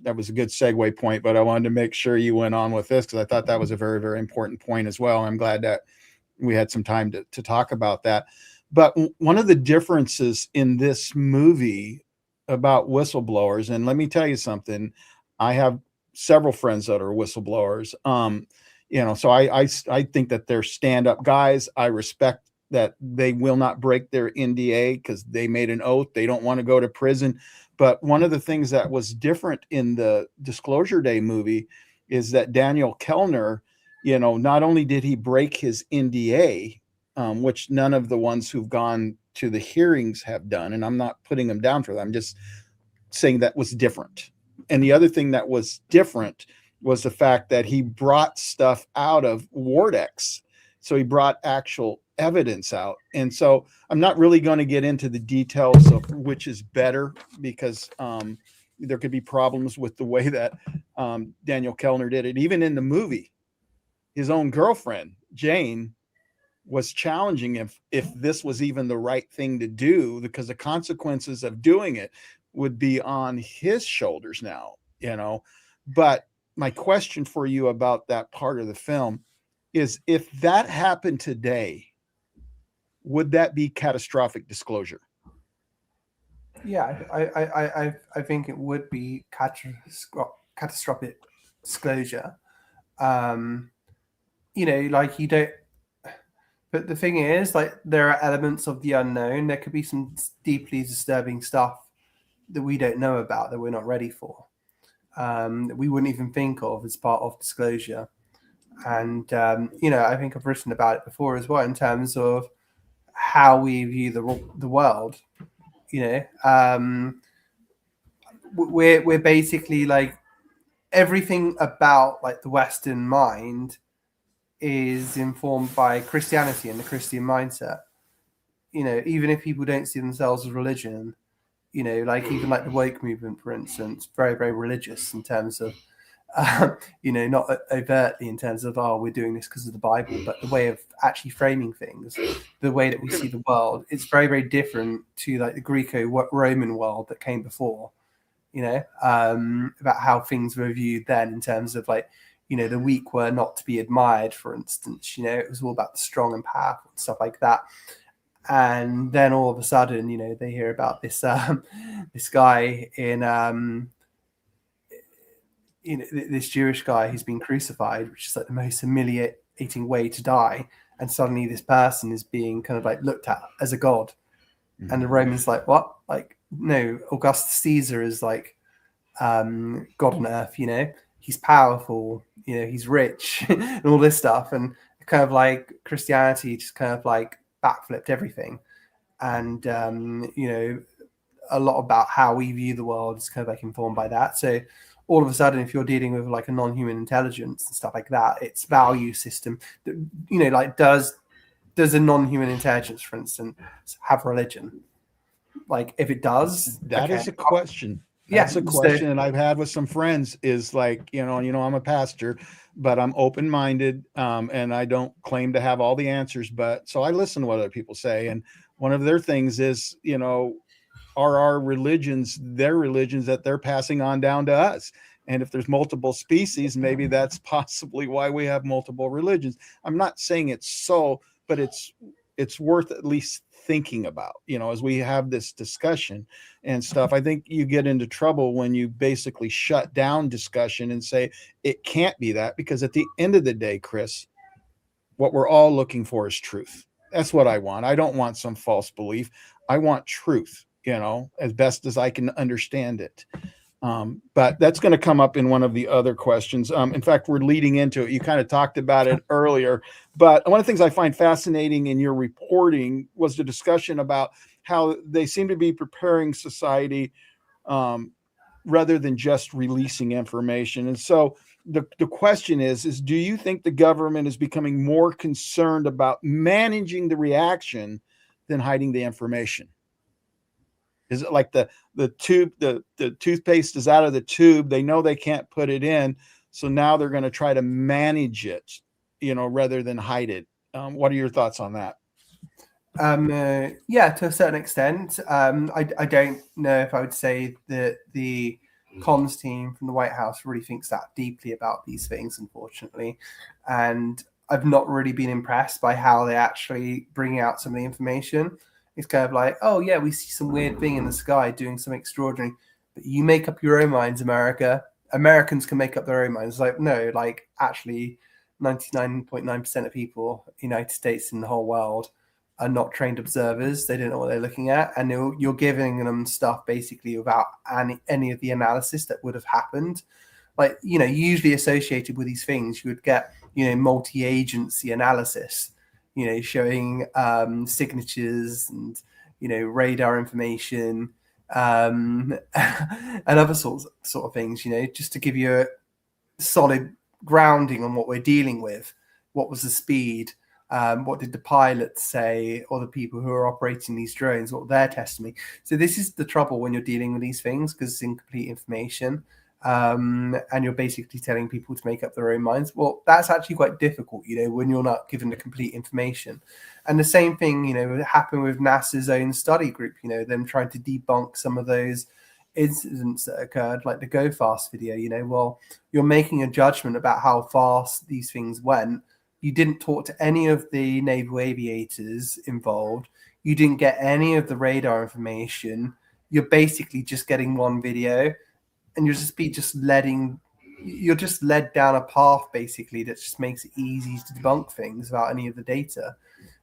that was a good segue point, but I wanted to make sure you went on with this because I thought that was a very, very important point as well. I'm glad that we had some time to talk about that. But one of the differences in this movie about whistleblowers, and let me tell you something, I have several friends that are whistleblowers. So I think that they're stand-up guys. I respect that they will not break their NDA because they made an oath. They don't want to go to prison. But one of the things that was different in the Disclosure Day movie is that Daniel Kellner, you know, not only did he break his NDA, which none of the ones who've gone to the hearings have done, and I'm not putting them down for that. I'm just saying that was different. And the other thing that was different was the fact that he brought stuff out of Wardex. So he brought actual evidence out. And so I'm not really going to get into the details of which is better, because there could be problems with the way that Daniel Kellner did it. Even in the movie, his own girlfriend, Jane, was challenging if this was even the right thing to do, because the consequences of doing it would be on his shoulders now, you know. But my question for you about that part of the film is, if that happened today, would that be catastrophic disclosure? Yeah, I think it would be catastrophic disclosure. You know, like you don't. But the thing is, like, there are elements of the unknown. There could be some deeply disturbing stuff that we don't know about, that we're not ready for, that we wouldn't even think of as part of disclosure. And you know, I think I've written about it before as well, in terms of how we view the world. You know, we're basically like, everything about like the Western mind is informed by Christianity and the Christian mindset. You know, even if people don't see themselves as religion, you know, like even like the woke movement, for instance, very, very religious in terms of, you know, not overtly in terms of, oh, we're doing this because of the Bible, but the way of actually framing things, the way that we see the world, it's very, very different to like the Greco-Roman world that came before, you know, about how things were viewed then, in terms of like, you know, the weak were not to be admired, for instance. You know, it was all about the strong and powerful and stuff like that. And then all of a sudden, you know, they hear about this this guy in you know, this Jewish guy who's been crucified, which is like the most humiliating way to die. And suddenly this person is being kind of like looked at as a god. Mm-hmm. And the Romans like, what? Like, no, Augustus Caesar is like God on earth, you know, he's powerful, you know, he's rich and all this stuff. And kind of like Christianity just kind of like backflipped everything. And, you know, a lot about how we view the world is kind of like informed by that. So all of a sudden, if you're dealing with like a non-human intelligence and stuff like that, its value system, you know, like does a non-human intelligence, for instance, have religion? Like, if it does, that is a question. That's a question, and I've had with some friends, is like, you know, I'm a pastor, but I'm open-minded, and I don't claim to have all the answers, but so I listen to what other people say. And one of their things is, you know, are our religions their religions that they're passing on down to us? And if there's multiple species, maybe that's possibly why we have multiple religions. I'm not saying it's so, but it's worth at least thinking about, you know, as we have this discussion and stuff. I think you get into trouble when you basically shut down discussion and say it can't be that, because at the end of the day, Chris, what we're all looking for is truth. That's what I want. I don't want some false belief. I want truth, you know, as best as I can understand it. But that's going to come up in one of the other questions. In fact, we're leading into it. You kind of talked about it earlier, but one of the things I find fascinating in your reporting was the discussion about how they seem to be preparing society rather than just releasing information. And so the question is, do you think the government is becoming more concerned about managing the reaction than hiding the information? Is it like the tube, the toothpaste is out of the tube, they know they can't put it in, so now they're going to try to manage it, you know, rather than hide it? What are your thoughts on that? Yeah, to a certain extent. I don't know if I would say that the comms team from the White House really thinks that deeply about these things, unfortunately. And I've not really been impressed by how they actually bring out some of the information. It's kind of like, oh yeah, we see some weird thing in the sky doing something extraordinary, but you make up your own minds, America. Americans can make up their own minds. Like, no, like actually 99.9% of people, United States and the whole world, are not trained observers. They don't know what they're looking at. And you're giving them stuff basically without any of the analysis that would have happened. like, usually associated with these things, you would get, multi-agency analysis, showing signatures and, radar information, and other sort of things, just to give you a solid grounding on what we're dealing with. What was the speed? What did the pilots say, or the people who are operating these drones, what their testimony? So this is the trouble when you're dealing with these things, because it's incomplete information, and you're basically telling people to make up their own minds. Well, that's actually quite difficult, when you're not given the complete information. And the same thing, happened with NASA's own study group, them trying to debunk some of those incidents that occurred, like the Go Fast video. Well, you're making a judgment about how fast these things went. You didn't talk to any of the naval aviators involved. You didn't get any of the radar information. You're basically just getting one video, and you're just led down a path basically that just makes it easy to debunk things without any of the data.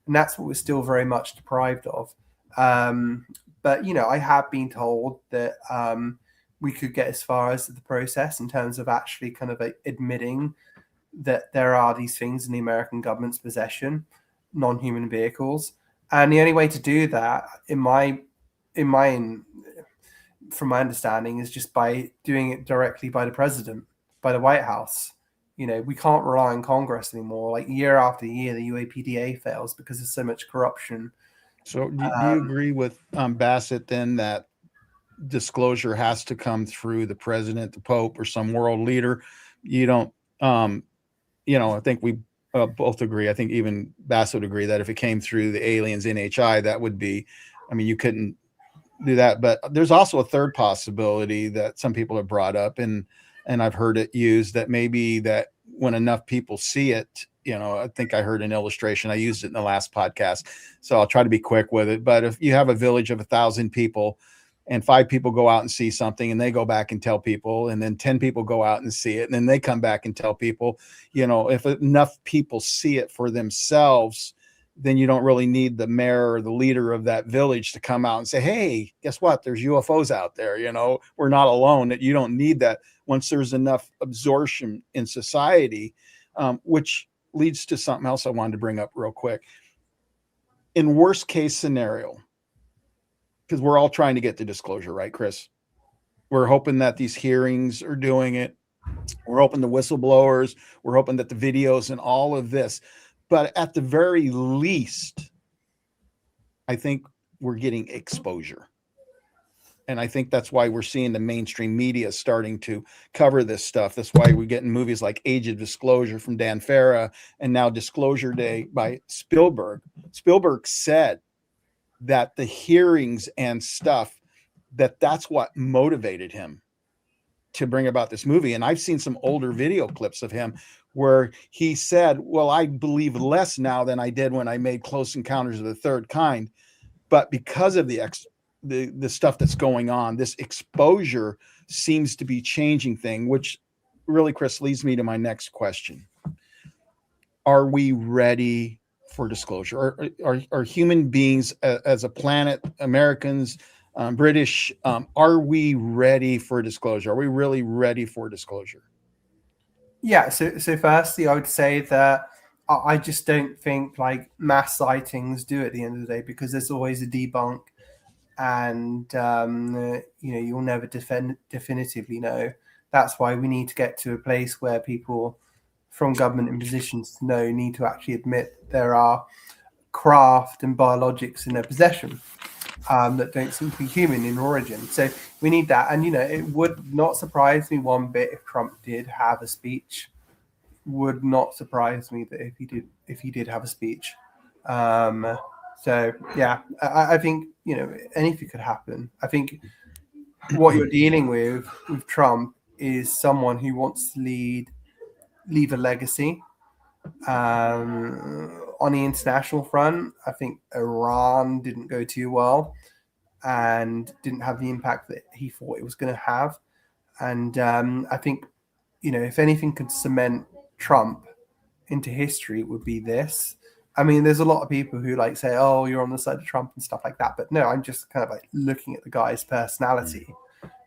And that's what we're still very much deprived of. But, I have been told that we could get as far as the process in terms of actually kind of admitting that there are these things in the American government's possession, non-human vehicles. And the only way to do that, from my understanding, is just by doing it directly by the president, by the White House. We can't rely on Congress anymore. Like, year after year, the UAPDA fails because there's so much corruption. So do you agree with Bassett then that disclosure has to come through the president, the Pope, or some world leader? You don't, I think we both agree. I think even Bassett would agree that if it came through the aliens NHI, that would be, you couldn't do that. But there's also a third possibility that some people have brought up, and I've heard it used, that maybe that when enough people see it, I think I heard an illustration. I used it in the last podcast, so I'll try to be quick with it. But if you have a village of 1,000 people and 5 people go out and see something and they go back and tell people, and then 10 people go out and see it, and then they come back and tell people, if enough people see it for themselves, then you don't really need the mayor or the leader of that village to come out and say, hey, guess what? There's UFOs out there. We're not alone. That you don't need that once there's enough absorption in society, which leads to something else I wanted to bring up real quick. In worst case scenario, because we're all trying to get the disclosure, right, Chris? We're hoping that these hearings are doing it. We're hoping the whistleblowers, we're hoping that the videos and all of this. But at the very least, I think we're getting exposure. And I think that's why we're seeing the mainstream media starting to cover this stuff. That's why we're getting movies like Age of Disclosure from Dan Farah, and now Disclosure Day by Spielberg. Spielberg said that the hearings and stuff, that's what motivated him to bring about this movie. And I've seen some older video clips of him where he said, well, I believe less now than I did when I made Close Encounters of the Third Kind. But because of the stuff that's going on, this exposure seems to be changing thing, which really, Chris, leads me to my next question. Are we ready for disclosure? Are human beings as a planet, Americans, British, are we ready for disclosure? Are we really ready for disclosure? Yeah. So firstly, I would say that I just don't think like mass sightings do at the end of the day, because there's always a debunk, and you'll never definitively know. That's why we need to get to a place where people from government in positions to know need to actually admit there are craft and biologics in their possession that don't seem to be human in origin. So we need that. And it would not surprise me one bit if Trump did have a speech. Would not surprise me that if he did have a speech. So yeah, I think anything could happen. I think what you're dealing with Trump is someone who wants to leave a legacy. On the international front, I think Iran didn't go too well and didn't have the impact that he thought it was going to have. And I think, if anything could cement Trump into history, it would be this. I mean, there's a lot of people who say, oh, you're on the side of Trump and stuff like that. But no, I'm just kind of looking at the guy's personality.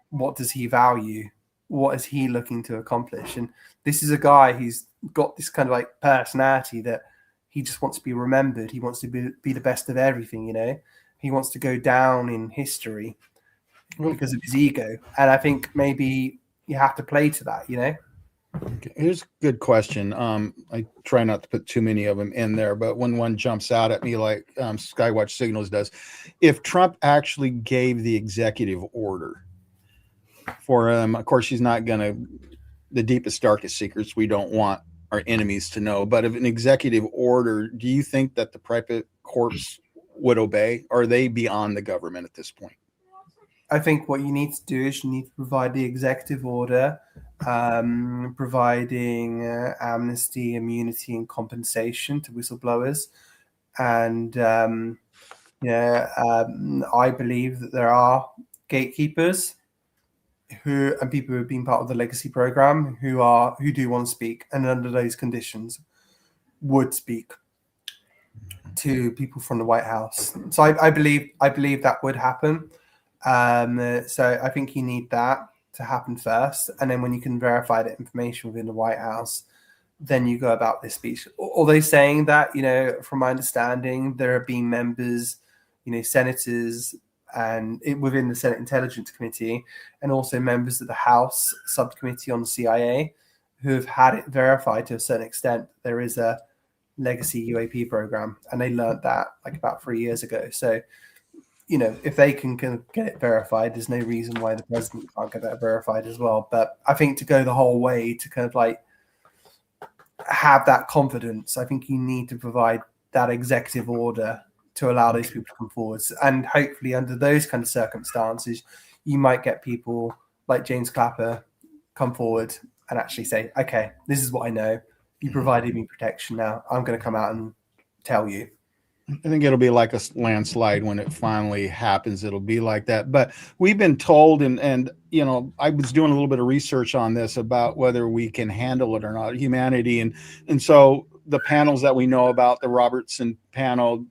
What does he value? what is he looking to accomplish? And this is a guy who's got this kind of like personality that he just wants to be remembered. He wants to be the best of everything, you know. He wants to go down in history because of his ego. And I think maybe you have to play to that, you know. Okay, here's a good question. I try not to put too many of them in there, but when one jumps out at me, like Skywatch Signals does, if Trump actually gave the executive order for him, of course, he's not going to, the deepest, darkest secrets we don't want our enemies to know. But if an executive order, do you think that the private corps would obey? Or are they beyond the government at this point? I think what you need to do is you need to provide the executive order, providing amnesty, immunity, and compensation to whistleblowers. And I believe that there are gatekeepers and people who have been part of the legacy program who do want to speak, and under those conditions would speak to people from the White House. So I believe that would happen. So I think you need that to happen first, and then when you can verify that information within the White House, then you go about this speech. Although saying that, you know, from my understanding, there have been members, you know, senators and within the Senate Intelligence Committee, and also members of the House Subcommittee on the CIA, who have had it verified to a certain extent there is a legacy UAP program, and they learned that like about 3 years ago. So, you know, if they can get it verified, there's no reason why the president can't get that verified as well. But I think to go the whole way to kind of like have that confidence, I think you need to provide that executive order to allow those people to come forward. And hopefully under those kind of circumstances, you might get people like James Clapper come forward and actually say, okay, this is what I know. You provided me protection. Now I'm going to come out and tell you. I think it'll be like a landslide when it finally happens. It'll be like that. But we've been told, and you know, I was doing a little bit of research on this about whether we can handle it or not, humanity. And so the panels that we know about, the Robertson panel,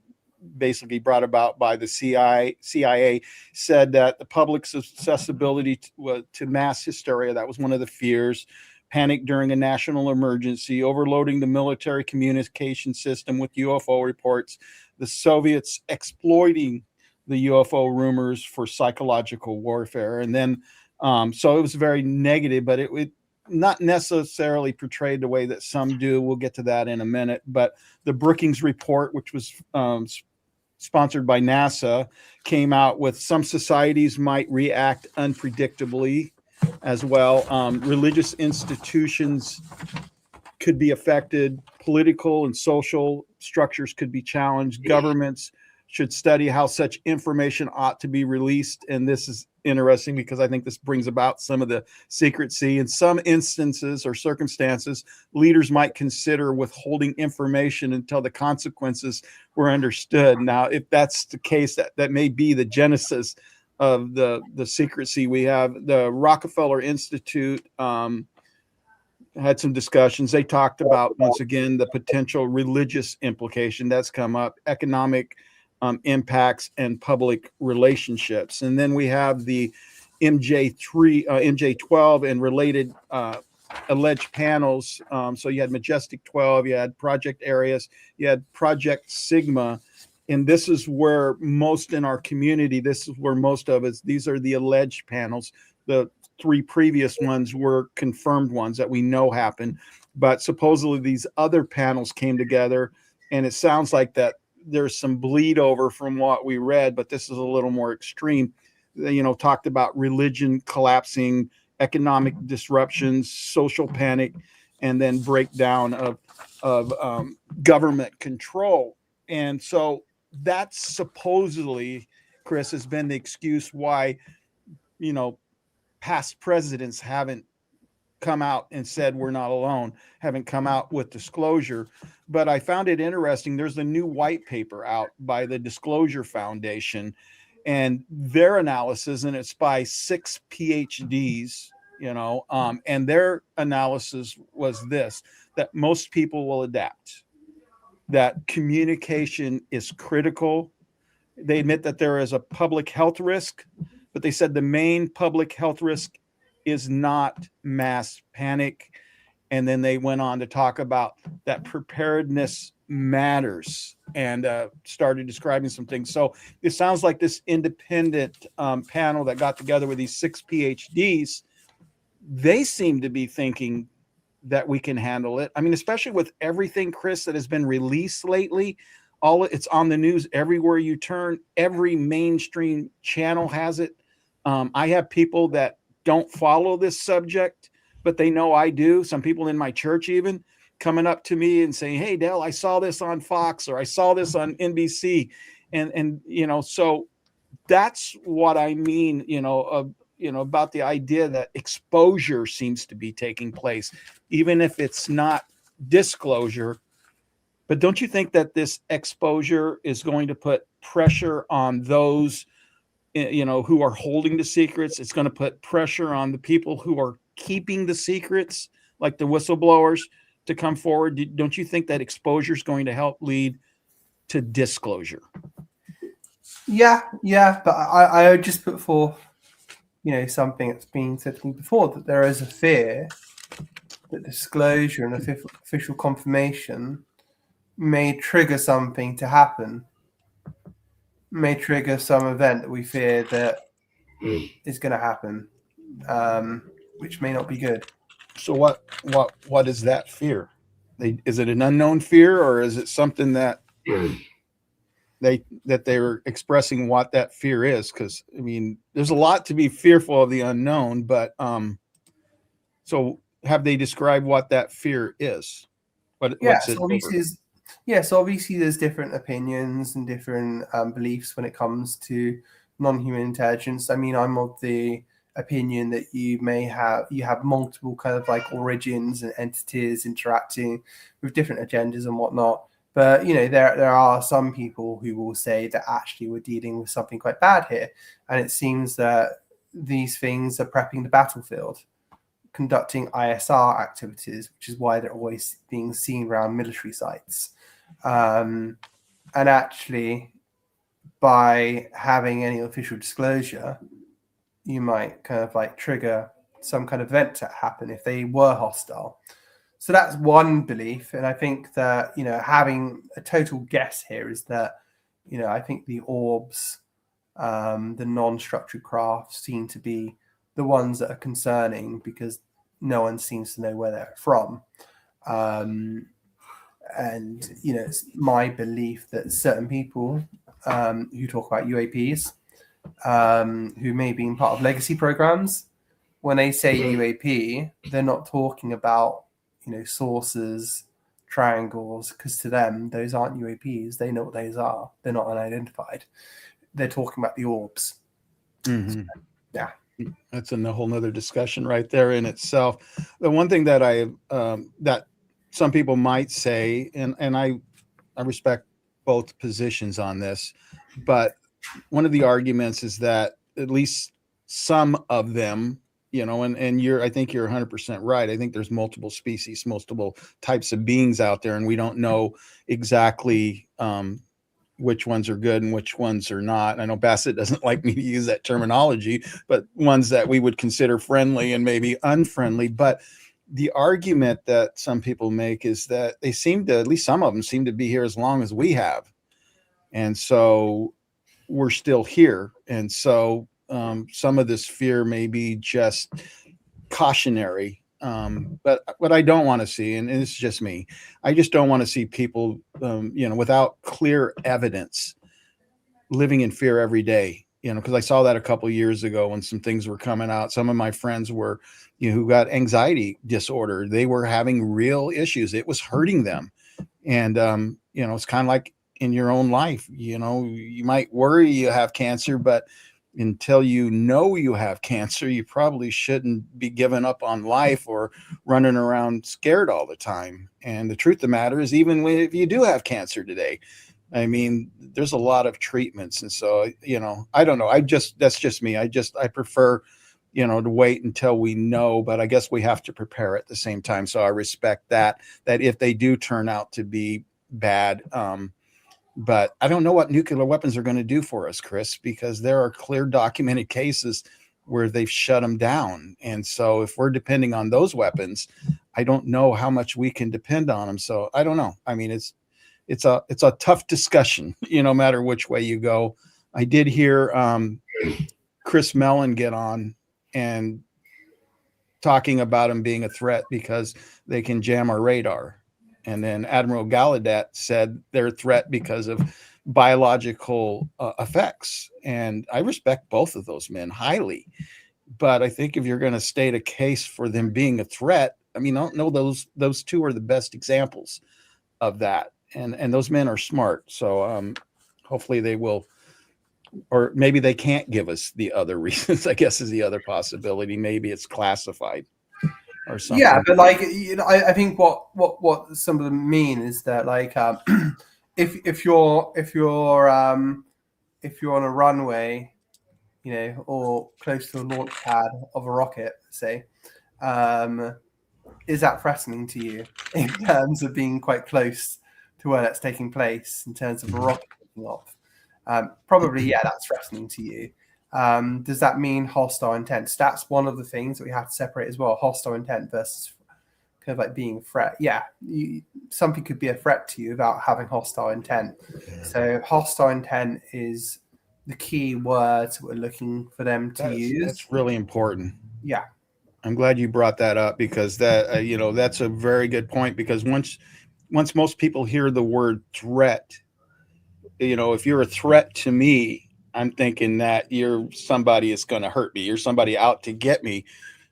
basically brought about by the CIA, said that the public's accessibility to mass hysteria, that was one of the fears. Panic during a national emergency, overloading the military communication system with UFO reports, the Soviets exploiting the UFO rumors for psychological warfare. And then, so it was very negative, but it not necessarily portrayed the way that some do. We'll get to that in a minute. But the Brookings report, which was sponsored by NASA, came out with some societies might react unpredictably as well. Religious institutions could be affected. Political and social structures could be challenged. Governments should study how such information ought to be released. And this is interesting because I think this brings about some of the secrecy. In some instances or circumstances, leaders might consider withholding information until the consequences were understood. Now, if that's the case, that may be the genesis of the secrecy we have. The Rockefeller Institute had some discussions. They talked about, once again, the potential religious implication that's come up, economic impacts, and public relationships. And then we have the MJ12 and related alleged panels. So you had Majestic 12, you had Project Arius, you had Project Sigma. And this is where most in our community, this is where most of us, these are the alleged panels. The 3 previous ones were confirmed ones that we know happened. But supposedly these other panels came together, and it sounds like that there's some bleed over from what we read, but this is a little more extreme. You know, talked about religion collapsing, economic disruptions, social panic, and then breakdown of government control. And so that's supposedly, Chris, has been the excuse why, you know, past presidents haven't come out and said we're not alone, haven't come out with disclosure. But I found it interesting. There's a new white paper out by the Disclosure Foundation, and their analysis, and it's by 6 PhDs, you know, and their analysis was this, that most people will adapt, that communication is critical. They admit that there is a public health risk, but they said the main public health risk is not mass panic. And then they went on to talk about that preparedness matters, and started describing some things. So it sounds like this independent panel that got together with these 6 PhDs, they seem to be thinking that we can handle it. I mean, especially with everything, Chris, that has been released lately. It's on the news everywhere you turn. Every mainstream channel has it. I have people that don't follow this subject, but they know I do. Some people in my church even coming up to me and saying, "Hey, Dale, I saw this on Fox, or I saw this on NBC," and so that's what I mean. About the idea that exposure seems to be taking place, even if it's not disclosure. But don't you think that this exposure is going to put pressure on those, who are holding the secrets? It's going to put pressure on the people who are keeping the secrets, like the whistleblowers, to come forward. Don't you think that exposure is going to help lead to disclosure? Yeah, but I would just put forth, something that's been said to me before, that there is a fear that disclosure and official confirmation may trigger something to happen, may trigger some event that we fear that is going to happen, which may not be good. So what is that fear? Is it an unknown fear, or is it something that they're expressing what that fear is? Because I mean, there's a lot to be fearful of the unknown, but so have they described what that fear is? What's it over? So obviously there's different opinions and different beliefs when it comes to non-human intelligence. I mean, I'm of the opinion that you have multiple kind of like origins and entities interacting with different agendas and whatnot. But there are some people who will say that actually we're dealing with something quite bad here, and it seems that these things are prepping the battlefield, conducting ISR activities, which is why they're always being seen around military sites. And actually, by having any official disclosure, you might kind of like trigger some kind of event to happen if they were hostile. So that's one belief. And I think that, having a total guess here is that, I think the orbs, the non-structured craft seem to be the ones that are concerning, because no one seems to know where they're from. And, it's my belief that certain people who talk about UAPs, who may be in part of legacy programs, when they say UAP, they're not talking about, sources, triangles, because to them, those aren't UAPs. They know what those are. They're not unidentified. They're talking about the orbs. Mm-hmm. So, yeah. That's a whole nother discussion right there in itself. The one thing that that some people might say, and I respect both positions on this, but one of the arguments is that at least some of them, and I think you're 100% right. I think there's multiple species, multiple types of beings out there, and we don't know exactly which ones are good and which ones are not. I know Bassett doesn't like me to use that terminology, but ones that we would consider friendly and maybe unfriendly. But the argument that some people make is that they seem to, at least some of them seem to be here as long as we have. And so we're still here. And so some of this fear may be just cautionary. But what I don't want to see, and it's just me, I just don't want to see people, without clear evidence, living in fear every day. Because I saw that a couple of years ago when some things were coming out. Some of my friends were, who got anxiety disorder. They were having real issues. It was hurting them. And, it's kind of like in your own life, you might worry you have cancer, but until you have cancer, you probably shouldn't be giving up on life or running around scared all the time. And the truth of the matter is, even if you do have cancer today, I mean, there's a lot of treatments. And so, I don't know. That's just me. I prefer, to wait until we know, but I guess we have to prepare at the same time. So I respect that if they do turn out to be bad, but I don't know what nuclear weapons are going to do for us, Chris, because there are clear documented cases where they've shut them down. And so if we're depending on those weapons, I don't know how much we can depend on them. So I don't know. I mean, it's a tough discussion, no matter which way you go. I did hear Chris Mellon get on and talking about them being a threat because they can jam our radar. And then Admiral Gallaudet said they're a threat because of biological effects. And I respect both of those men highly. But I think if you're going to state a case for them being a threat, I mean, I don't know, those two are the best examples of that. And those men are smart. So hopefully they will, or maybe they can't give us the other reasons, I guess, is the other possibility. Maybe it's classified or something. Yeah, but like, I think what some of them mean is that, like, if you're on a runway, or close to a launch pad of a rocket, say, is that threatening to you in terms of being quite close to where that's taking place in terms of a rocket taking off? Probably, yeah, that's threatening to you. Does that mean hostile intent? That's one of the things that we have to separate as well: hostile intent versus kind of like being a threat. Yeah, something could be a threat to you without having hostile intent. So hostile intent is the key words we're looking for them to use. That's really important. Yeah. I'm glad you brought that up, because that, that's a very good point, because once most people hear the word threat, if you're a threat to me, I'm thinking that you're somebody is going to hurt me. You're somebody out to get me.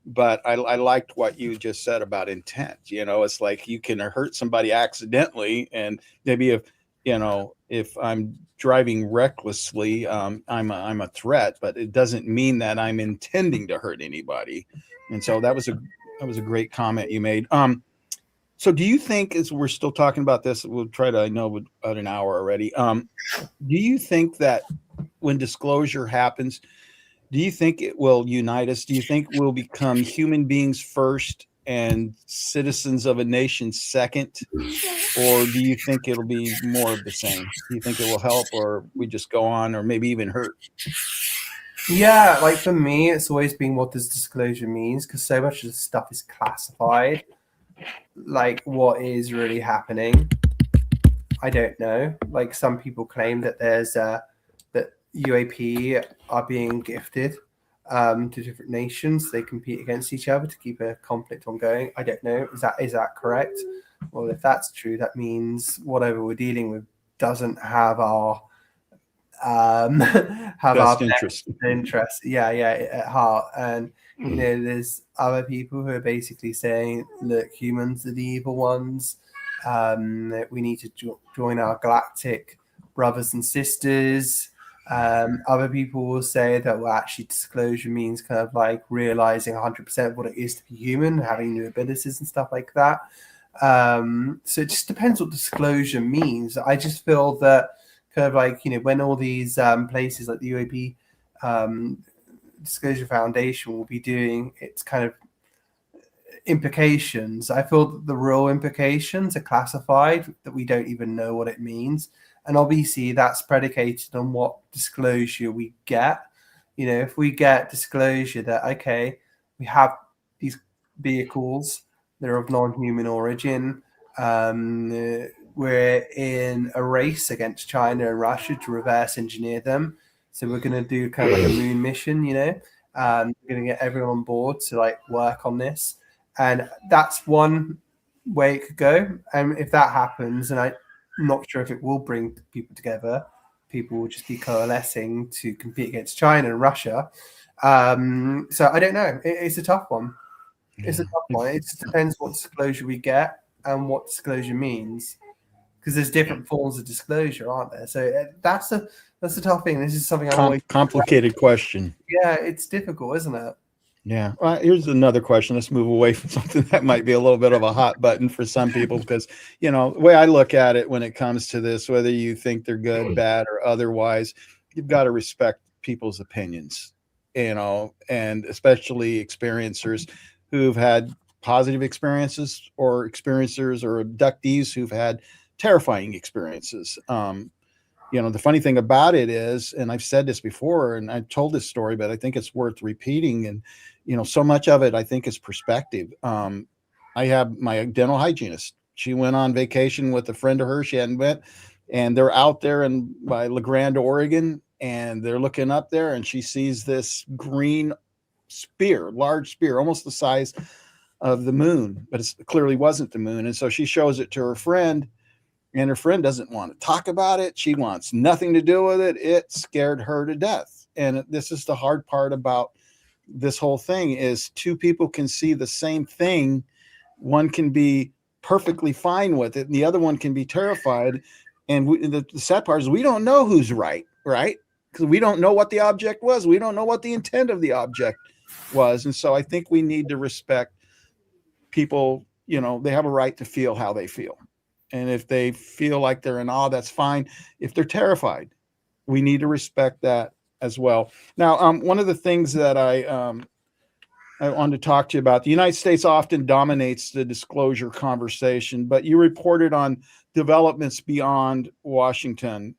But I liked what you just said about intent. It's like you can hurt somebody accidentally, and maybe if I'm driving recklessly, I'm a threat, but it doesn't mean that I'm intending to hurt anybody. And so that was a great comment you made. So do you think, as we're still talking about this, we'll try to, I know we're about an hour already. Do you think that when disclosure happens, do you think it will unite us? Do you think we'll become human beings first and citizens of a nation second? Or do you think it'll be more of the same? Do you think it will help, or we just go on, or maybe even hurt? Yeah, like for me, it's always been what does disclosure means, because so much of the stuff is classified. Like, what is really happening? I don't know. Like, some people claim that there's that UAP are being gifted to different nations. They compete against each other to keep a conflict ongoing. I don't know. Is that correct? Well, if that's true, that means whatever we're dealing with doesn't have our best interest. At heart. And there's other people who are basically saying, look, humans are the evil ones. We need to join our galactic brothers and sisters. Other people will say that, well, actually disclosure means kind of like realizing 100% what it is to be human, having new abilities and stuff like that. So it just depends what disclosure means. I just feel that kind of like, when all these places like the UAP Disclosure Foundation will be doing its kind of implications, I feel that the real implications are classified, that we don't even know what it means. And obviously that's predicated on what disclosure we get. If we get disclosure that, okay, we have these vehicles that are of non-human origin, we're in a race against China and Russia to reverse engineer them. So we're going to do kind of like a moon mission, we're going to get everyone on board to like work on this. And that's one way it could go. And if that happens, and I'm not sure if it will bring people together, people will just be coalescing to compete against China and Russia. So I don't know. It's a tough one. It's a tough one. It just depends what disclosure we get and what disclosure means, because there's different forms of disclosure, aren't there? So that's a tough thing. This is something I always complicated question. Yeah, it's difficult, isn't it? Yeah. Well, here's another question. Let's move away from something that might be a little bit of a hot button for some people, because, the way I look at it when it comes to this, whether you think they're good, bad, or otherwise, you've got to respect people's opinions, and especially experiencers who've had positive experiences, or experiencers or abductees who've had terrifying experiences. the funny thing about it is, and I've said this before, and I've told this story, but I think it's worth repeating. And, so much of it, I think, is perspective. I have my dental hygienist. She went on vacation with a friend of hers she hadn't met, and they're out there by La Grande, Oregon, and they're looking up there, and she sees this green spear, large spear, almost the size of the moon, but it clearly wasn't the moon. And so she shows it to her friend, and her friend doesn't want to talk about it. She wants nothing to do with it. It scared her to death. And this is the hard part about this whole thing, is two people can see the same thing. One can be perfectly fine with it, and the other one can be terrified. And the sad part is we don't know who's right? Because we don't know what the object was. We don't know what the intent of the object was. And so I think we need to respect people. They have a right to feel how they feel. And if they feel like they're in awe, that's fine. If they're terrified, we need to respect that as well. Now, one of the things that I wanted to talk to you about, the United States often dominates the disclosure conversation, but you reported on developments beyond Washington.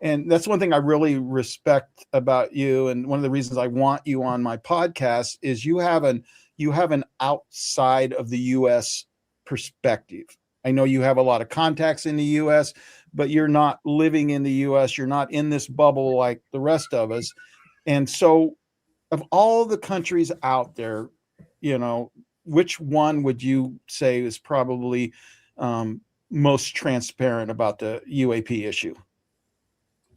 And that's one thing I really respect about you. And one of the reasons I want you on my podcast is you have an outside of the U.S. perspective. I know you have a lot of contacts in the U.S., but you're not living in the U.S. You're not in this bubble like the rest of us. And so of all the countries out there, which one would you say is probably most transparent about the UAP issue?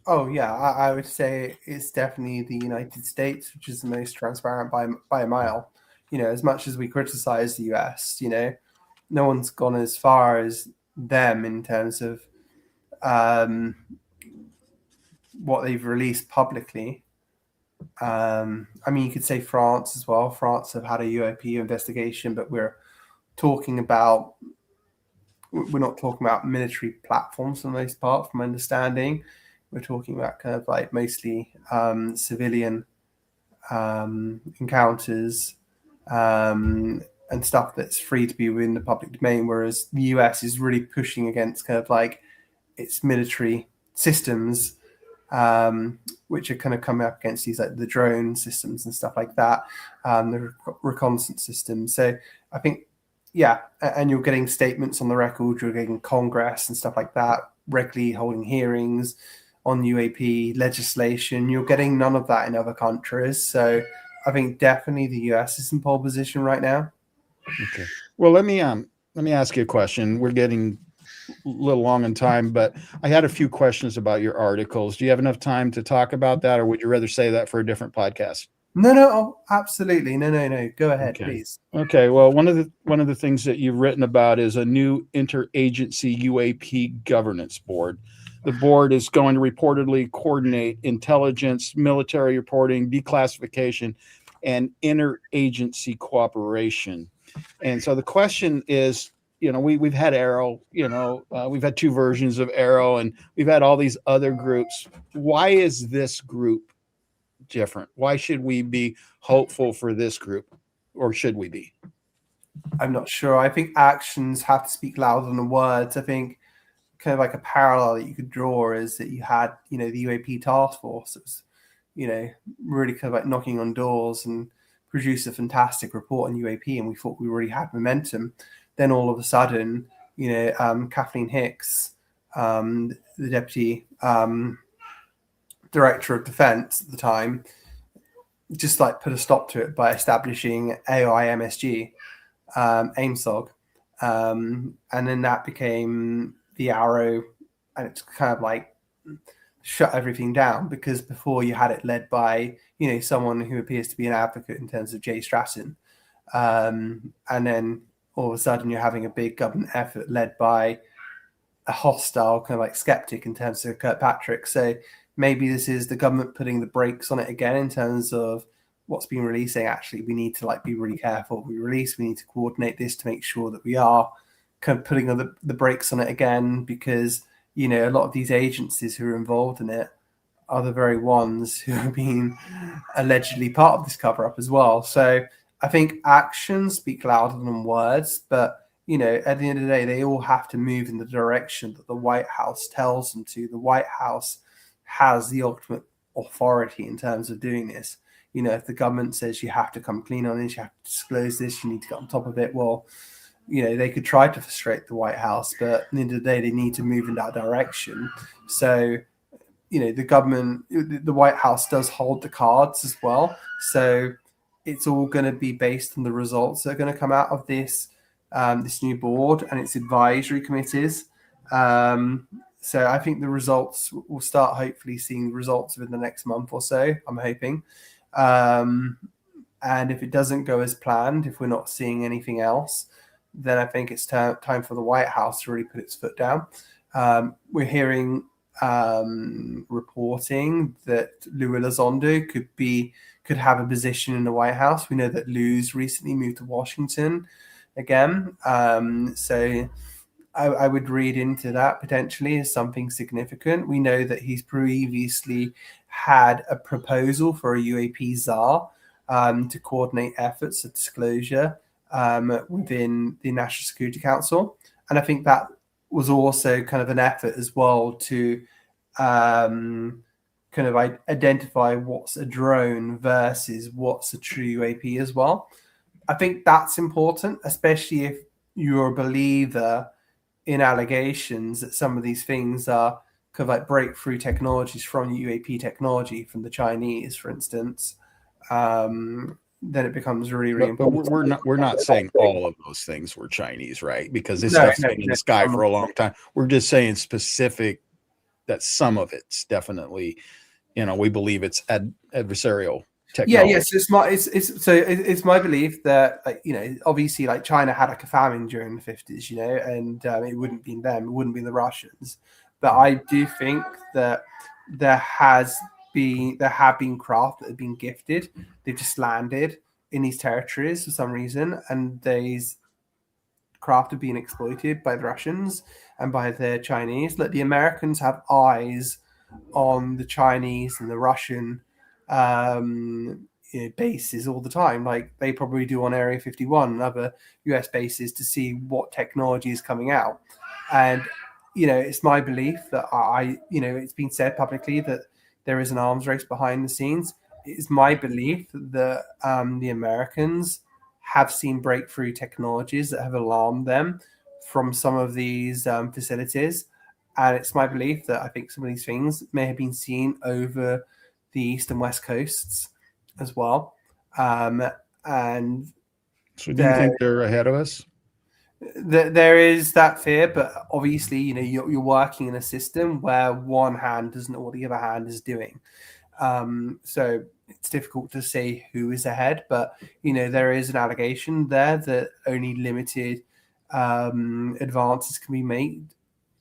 Oh, yeah, I would say it's definitely the United States, which is the most transparent by a mile. As much as we criticize the US, no one's gone as far as them in terms of what they've released publicly. You could say France as well. France have had a UAP investigation, but we're not talking about military platforms for the most part, from my understanding. We're talking about kind of like mostly civilian encounters and stuff that's free to be within the public domain, whereas the US is really pushing against kind of like its military systems, which are kind of coming up against these like the drone systems and stuff like that, the reconnaissance systems. So I think, yeah, and you're getting statements on the record, you're getting Congress and stuff like that, regularly holding hearings on UAP legislation. You're getting none of that in other countries. So I think definitely the US is in pole position right now. Okay. Well, let me ask you a question. We're getting a little long in time, but I had a few questions about your articles. Do you have enough time to talk about that, or would you rather say that for a different podcast? No, absolutely. No. Go ahead, please. Okay. Well, one of the things that you've written about is a new interagency UAP governance board. The board is going to reportedly coordinate intelligence, military reporting, declassification, and interagency cooperation. And so the question is, we've had Arrow, we've had two versions of Arrow, and we've had all these other groups. Why is this group different? Why should we be hopeful for this group, or should we be? I'm not sure. I think actions have to speak louder than words. I think kind of like a parallel that you could draw is that you had, the UAP task force that was, really kind of like knocking on doors and produced a fantastic report on UAP, and we thought we already had momentum. Then all of a sudden, Kathleen Hicks, the deputy director of defense at the time, just like put a stop to it by establishing AIMSG, AIMSOG, and then that became the Arrow, and it's kind of like shut everything down, because before you had it led by someone who appears to be an advocate in terms of Jay Stratton, and then all of a sudden you're having a big government effort led by a hostile kind of like skeptic in terms of Kirkpatrick. So maybe this is the government putting the brakes on it again in terms of what's been releasing. Actually, we need to be really careful what we release. We need to coordinate this to make sure that we are kind of putting the brakes on it again, because a lot of these agencies who are involved in it are the very ones who have been allegedly part of this cover-up as well. So I think actions speak louder than words, but at the end of the day, they all have to move in the direction that the White House tells them to. The White House has the ultimate authority in terms of doing this. If the government says you have to come clean on this, you have to disclose this, you need to get on top of it, well, they could try to frustrate the White House, but at the end of the day, they need to move in that direction. So, the government, the White House does hold the cards as well. So it's all going to be based on the results that are going to come out of this new board and its advisory committees. So I think the results, we'll start hopefully seeing results within the next month or so, I'm hoping. And if it doesn't go as planned, if we're not seeing anything else, then I think it's time for the White House to really put its foot down. We're hearing reporting that Lou Elizondo could have a position in the White House. We know that Lou's recently moved to Washington again. So I would read into that potentially as something significant. We know that he's previously had a proposal for a UAP czar to coordinate efforts of disclosure within the National Security Council. And I think that was also kind of an effort as well to kind of identify what's a drone versus what's a true UAP as well. I think that's important, especially if you're a believer in allegations that some of these things are kind of like breakthrough technologies from UAP technology from the Chinese, for instance. Then it becomes really, really important. But we're not saying all of those things were Chinese, right? Because this stuff's been in the sky for a long time. We're just saying specific that some of it's definitely, we believe it's adversarial technology. Yeah. So it's my belief that obviously like China had like a famine during the 50s, and it wouldn't be them, it wouldn't be the Russians. But I do think that there have been craft that have been gifted. They've just landed in these territories for some reason, and these craft have been exploited by the Russians and by the Chinese. Like the Americans have eyes on the Chinese and the Russian bases all the time, like they probably do on Area 51 and other US bases, to see what technology is coming out. And it's my belief that it's been said publicly that there is an arms race behind the scenes. It's my belief that the Americans have seen breakthrough technologies that have alarmed them from some of these facilities. And it's my belief that I think some of these things may have been seen over the east and west coasts as well. And so do you think they're ahead of us? There is that fear, but obviously, you're working in a system where one hand doesn't know what the other hand is doing. So it's difficult to say who is ahead, but there is an allegation there that only limited advances can be made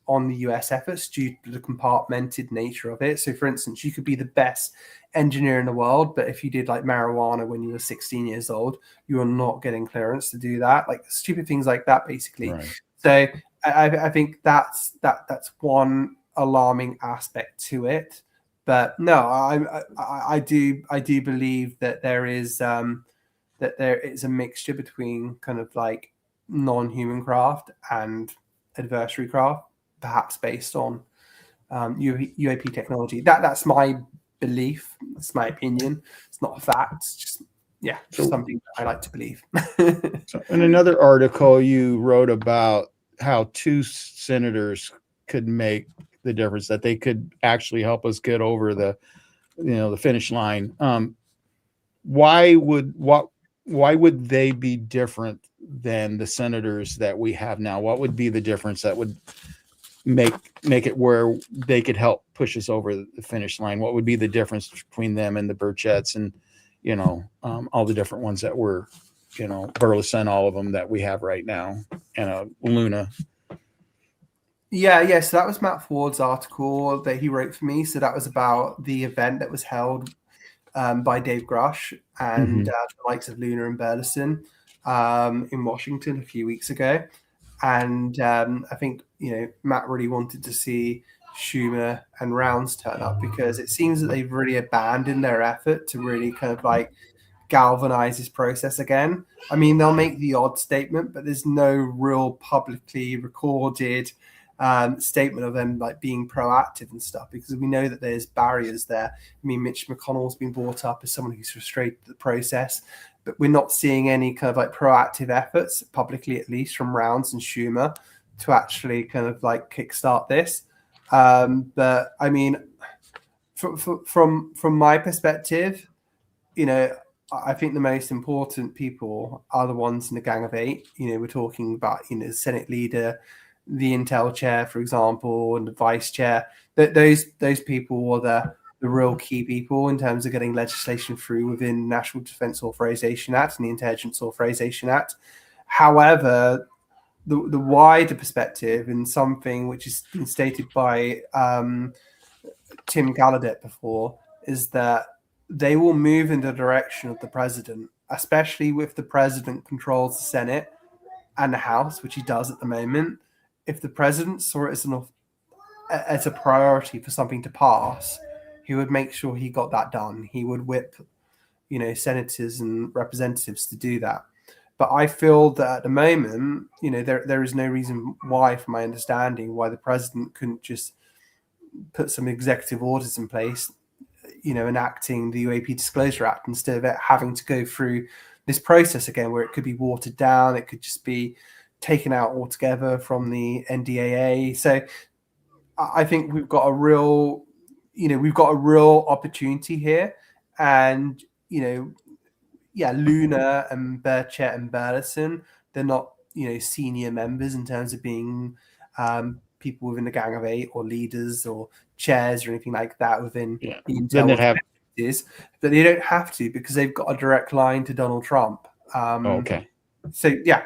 on the US efforts due to the compartmented nature of it. So for instance, you could be the best engineer in the world, but if you did like marijuana when you were 16 years old, you are not getting clearance to do that. Like stupid things like that, basically. Right. So I think that's one alarming aspect to it. But no, I do believe that there is a mixture between kind of like non-human craft and adversary craft, perhaps based on UAP technology. That's my belief. It's my opinion. It's not a fact. It's just something that I like to believe. So in another article, you wrote about how 2 senators could make the difference, that they could actually help us get over the finish line. Why would they be different than the senators that we have now? What would be the difference that would make it where they could help push us over the finish line? What would be the difference between them and the Burchetts and all the different ones that were Burleson, all of them that we have right now, and Luna? Yeah. So that was Matt Ford's article that he wrote for me. So that was about the event that was held by Dave Grush and the likes of Luna and Burleson in Washington a few weeks ago. And I think, Matt really wanted to see Schumer and Rounds turn up, because it seems that they've really abandoned their effort to really kind of like galvanize this process again. I mean, they'll make the odd statement, but there's no real publicly recorded statement of them like being proactive and stuff, because we know that there's barriers there. I mean, Mitch McConnell's been brought up as someone who's frustrated the process, but we're not seeing any kind of like proactive efforts publicly, at least from Rounds and Schumer, to actually kind of like kickstart this. But I mean, from my perspective, you know, I think the most important people are the ones in the Gang of Eight. You know, we're talking about, you know, the Senate leader, the Intel chair, for example, and the vice chair. Those people are the real key people in terms of getting legislation through within the National Defense Authorization Act and the Intelligence Authorization Act. However, the wider perspective, and something which has been stated by Tim Gallaudet before, is that they will move in the direction of the president, especially if the president controls the Senate and the House, which he does at the moment. If the president saw it as a priority for something to pass, he would make sure he got that done. He would whip, you know, senators and representatives to do that. But I feel that at the moment, you know, there is no reason why, from my understanding, why the president couldn't just put some executive orders in place, you know, enacting the UAP Disclosure Act, instead of it having to go through this process again, where it could be watered down, it could just be taken out altogether from the NDAA. So I think we've got a real opportunity here. And, you know, yeah, Luna and Burchett and Burleson, they're not, you know, senior members in terms of being people within the Gang of Eight or leaders or chairs or anything like that within the Intel. But they don't have to, because they've got a direct line to Donald Trump. Okay. So yeah.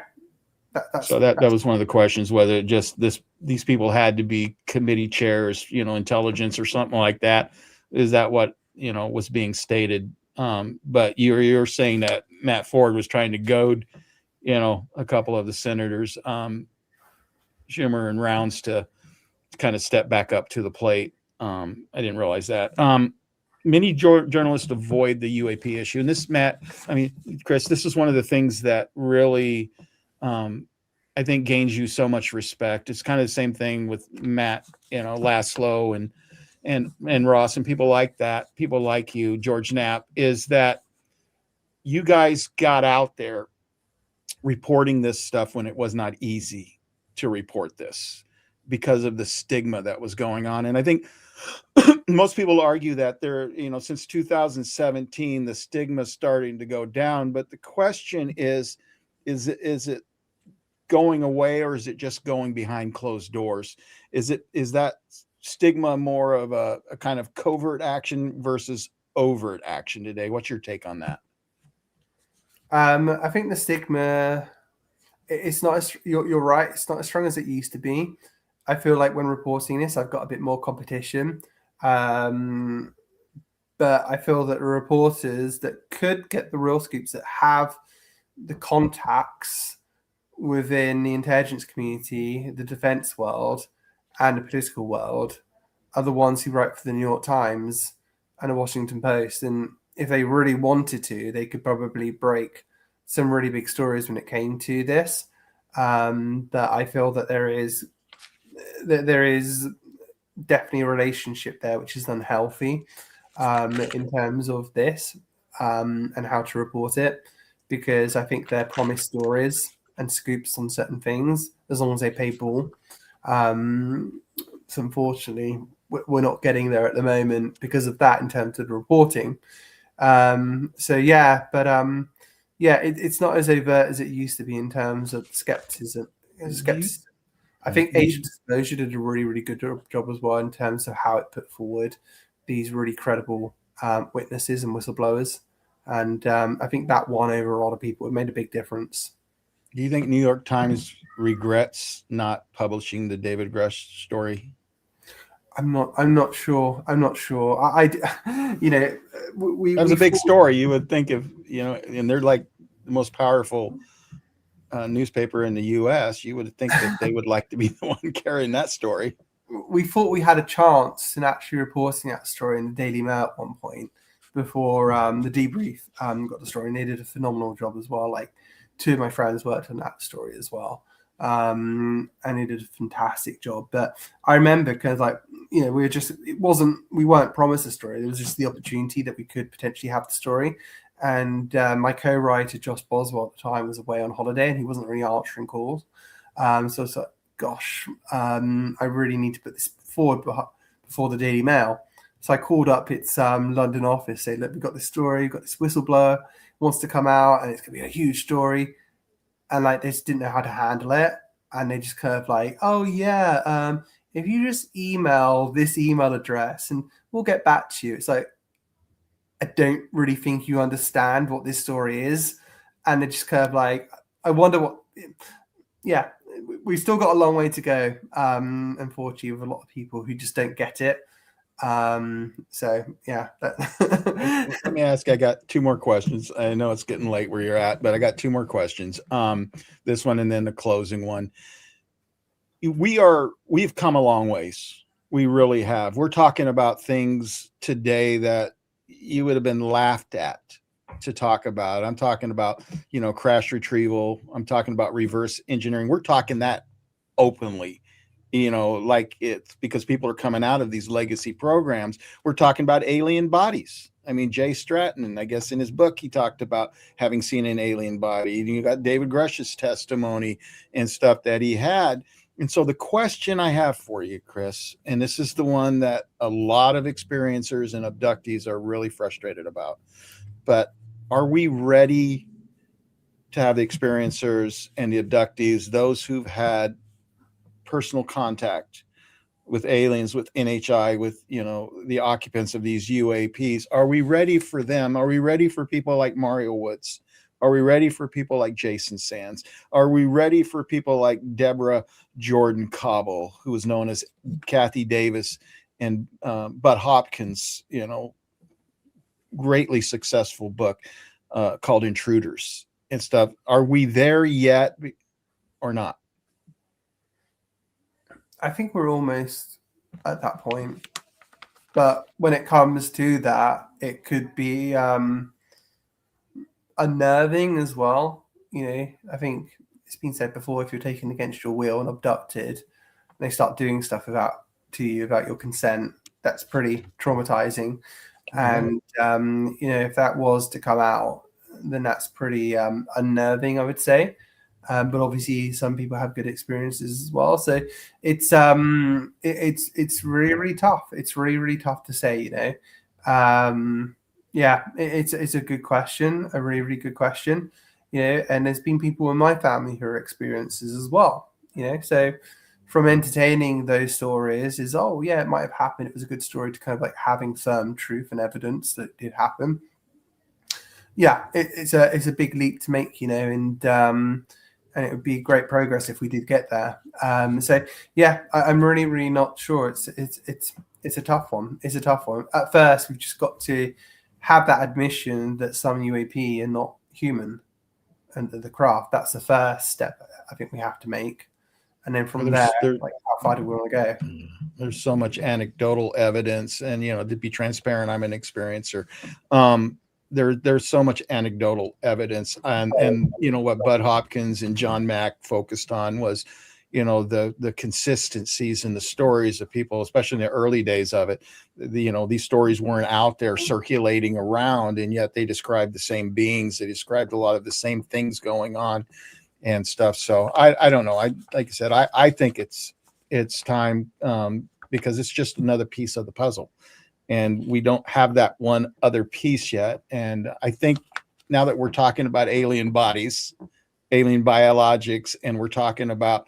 That was one of the questions, whether just these people had to be committee chairs, you know, intelligence or something like that. Is that what, you know, was being stated? But you're saying that Matt Ford was trying to goad, you know, a couple of the senators, Schumer and Rounds, to kind of step back up to the plate. I didn't realize that. Many journalists avoid the UAP issue, and this, Matt, I mean, Chris, this is one of the things that really, I think, gains you so much respect. It's kind of the same thing with Matt, you know, Laszlo and Ross and people like that, people like you, George Knapp, is that you guys got out there reporting this stuff when it was not easy to report this because of the stigma that was going on. And I think most people argue that there, you know, since 2017, the stigma is starting to go down. But the question is it going away, or is it just going behind closed doors? Is that stigma more of a kind of covert action versus overt action today? What's your take on that? I think the stigma, it's not as, you're right, it's not as strong as it used to be. I feel like when reporting this, I've got a bit more competition. But I feel that the reporters that could get the real scoops, that have the contacts within the intelligence community, the defense world, and the political world, are the ones who write for the New York Times and the Washington Post. And if they really wanted to, they could probably break some really big stories when it came to this. That I feel that there is definitely a relationship there which is unhealthy in terms of this and how to report it, because I think they're promised stories and scoops on certain things as long as they pay ball. So unfortunately, we're not getting there at the moment because of that in terms of the reporting. So yeah, but yeah, it's not as overt as it used to be in terms of skepticism. I think Asian Disclosure did a really, really good job as well in terms of how it put forward these really credible witnesses and whistleblowers. And I think that won over a lot of people. It made a big difference. Do you think New York Times regrets not publishing the David Grush story? I'm not sure. You know, that was a big story. You would think, if, you know, and they're like the most powerful newspaper in the U.S., you would think that they would like to be the one carrying that story. We thought we had a chance in actually reporting that story in the Daily Mail at one point, before the debrief got the story, and they did a phenomenal job as well. Like, two of my friends worked on that story as well, and they did a fantastic job. But I remember, because like, you know, we weren't promised a story. There was just the opportunity that we could potentially have the story. And my co-writer Josh Boswell at the time was away on holiday, and he wasn't really answering calls. So it's like, gosh, I really need to put this forward before the Daily Mail. So I called up its London office, say, look, we've got this story, we've got this whistleblower wants to come out, and it's going to be a huge story. And like, they just didn't know how to handle it. And they just kind of like, oh yeah, if you just email this email address and we'll get back to you. It's like, I don't really think you understand what this story is. And they're just kind of like, I wonder what, yeah, we've still got a long way to go, unfortunately, with a lot of people who just don't get it. So yeah. Let me ask, I got two more questions. I know it's getting late where you're at, but I got two more questions. This one and then the closing one. We've come a long ways. We really have. We're talking about things today that you would have been laughed at to talk about. I'm talking about, you know, crash retrieval. I'm talking about reverse engineering. We're talking that openly, you know, like it's because people are coming out of these legacy programs. We're talking about alien bodies. I mean, Jay Stratton, I guess in his book, he talked about having seen an alien body. You got David Grush's testimony and stuff that he had. And so the question I have for you, Chris, and this is the one that a lot of experiencers and abductees are really frustrated about, but are we ready to have the experiencers and the abductees, those who've had personal contact with aliens, with NHI, with, you know, the occupants of these UAPs, are we ready for them? Are we ready for people like Mario Woods? Are we ready for people like Jason Sands? Are we ready for people like Deborah Jordan Cobble, who was known as Kathy Davis, and Bud Hopkins, you know, greatly successful book called Intruders and stuff? Are we there yet or not? I think we're almost at that point. But when it comes to that, it could be unnerving as well. You know, I think it's been said before, if you're taken against your will and abducted, and they start doing stuff without your consent, that's pretty traumatizing. And you know, if that was to come out, then that's pretty unnerving, I would say. But obviously, some people have good experiences as well. So it's really, really tough. It's really, really tough to say. You know, yeah, it's a good question, a really, really good question. You know, and there's been people in my family who are experiences as well. You know, so from entertaining those stories is, oh yeah, it might have happened. It was a good story to kind of like having firm truth and evidence that it did happen. Yeah, it's a big leap to make. You know, and it would be great progress if we did get there. So yeah, I'm really, really not sure. It's a tough one. It's a tough one. At first, we've just got to have that admission that some UAP are not human and the craft. That's the first step I think we have to make. And then from there, like, how far do we want to go? There's so much anecdotal evidence, and, you know, to be transparent, I'm an experiencer. There's so much anecdotal evidence, and you know what Bud Hopkins and John Mack focused on was, you know, the consistencies in the stories of people, especially in the early days of it. You know, these stories weren't out there circulating around, and yet they described the same beings. They described a lot of the same things going on and stuff. So I don't know. Like I said, I think it's time, because it's just another piece of the puzzle. And we don't have that one other piece yet. And I think now that we're talking about alien bodies, alien biologics, and we're talking about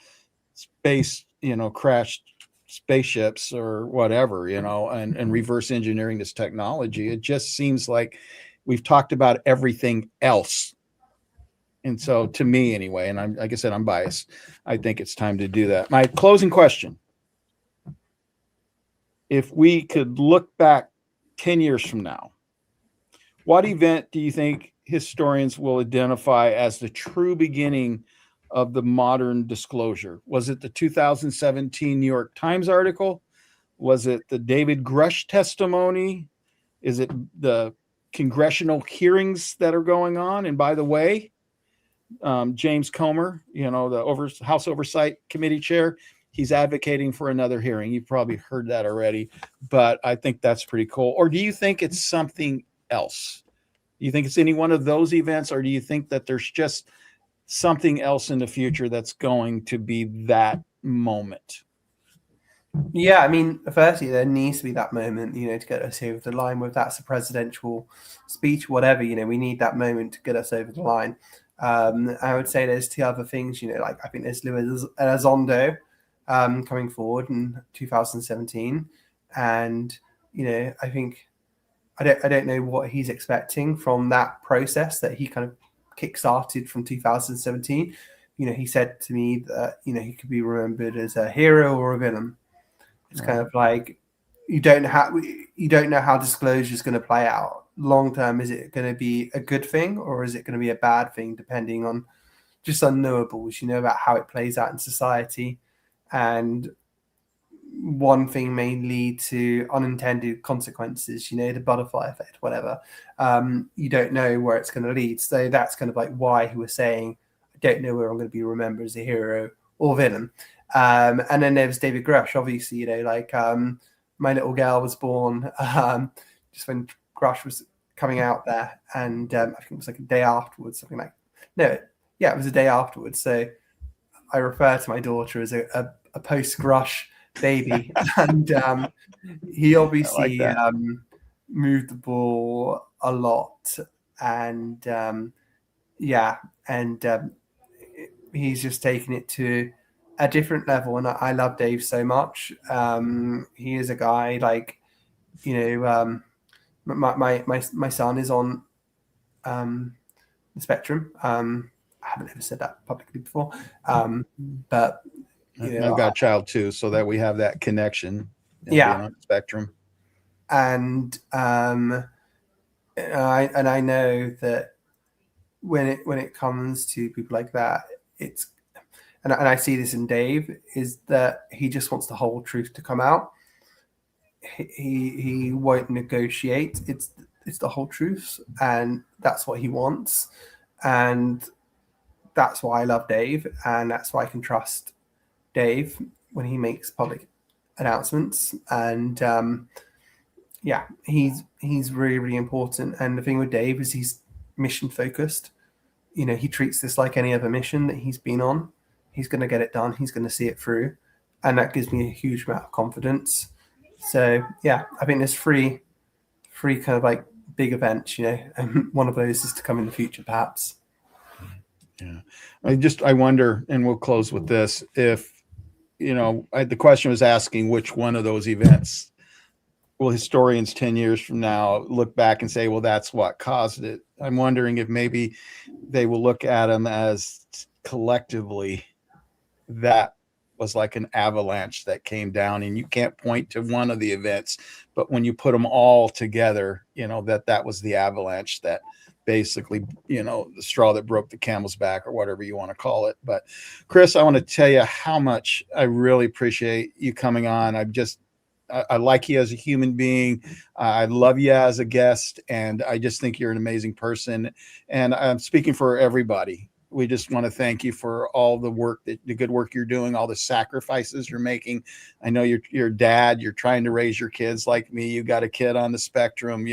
space, you know, crashed spaceships or whatever, you know, and reverse engineering this technology, it just seems like we've talked about everything else. And so to me anyway, and I'm, like I said, I'm biased, I think it's time to do that. My closing question: if we could look back 10 years from now, what event do you think historians will identify as the true beginning of the modern disclosure? Was it the 2017 New York Times article? Was it the David Grush testimony? Is it the congressional hearings that are going on. And by the way, James Comer, the House Oversight Committee chair, he's advocating for another hearing. You've probably heard that already, but I think that's pretty cool. Or do you think it's something else? Do you think it's any one of those events, or do you think that there's just something else in the future that's going to be that moment? Yeah, I mean, firstly, there needs to be that moment, to get us over the line, whether that's a presidential speech, whatever, we need that moment to get us over the line. I would say there's two other things, like I think there's Luis Elizondo coming forward in 2017. And, I think, I don't know what he's expecting from that process that he kind of kickstarted from 2017. He said to me that, he could be remembered as a hero or a villain. It's kind of like you don't know how disclosure is going to play out long term. Is it going to be a good thing or is it going to be a bad thing, depending on just unknowables, about how it plays out in society. And one thing may lead to unintended consequences, the butterfly effect, whatever. You don't know where it's going to lead. So that's kind of like why he was saying, I don't know where I'm going to be remembered as a hero or villain. And then there's David Grush, obviously, my little girl was born just when Grush was coming out there. And I think it was like a day afterwards, something like, it was a day afterwards. So I refer to my daughter as a post-Grush baby. And he obviously moved the ball a lot. And he's just taken it to a different level, and I love Dave so much. He is a guy my son is on the spectrum. I haven't ever said that publicly before, but I've got a child too, so that we have that connection. Being on the spectrum, and I know that when it comes to people like that, it's. And I see this in Dave, is that he just wants the whole truth to come out. He won't negotiate. It's the whole truth, and that's what he wants. And that's why I love Dave, and that's why I can trust Dave when he makes public announcements. And he's really, really important. And the thing with Dave is he's mission focused. He treats this like any other mission that he's been on. He's going to get it done. He's going to see it through. And that gives me a huge amount of confidence. So, I think there's three kind of like big events, and one of those is to come in the future, perhaps. Yeah. I wonder, and we'll close with this, if, the question was asking which one of those events will historians 10 years from now look back and say, well, that's what caused it. I'm wondering if maybe they will look at them as collectively that was like an avalanche that came down, and you can't point to one of the events, but when you put them all together, that was the avalanche that basically, the straw that broke the camel's back, or whatever you want to call it. But Chris, I want to tell you how much I really appreciate you coming on. I like you as a human being. I love you as a guest, and I just think you're an amazing person. And I'm speaking for everybody. We just want to thank you for all the work, the good work you're doing, all the sacrifices you're making. I know you're a dad. You're trying to raise your kids like me. You got a kid on the spectrum,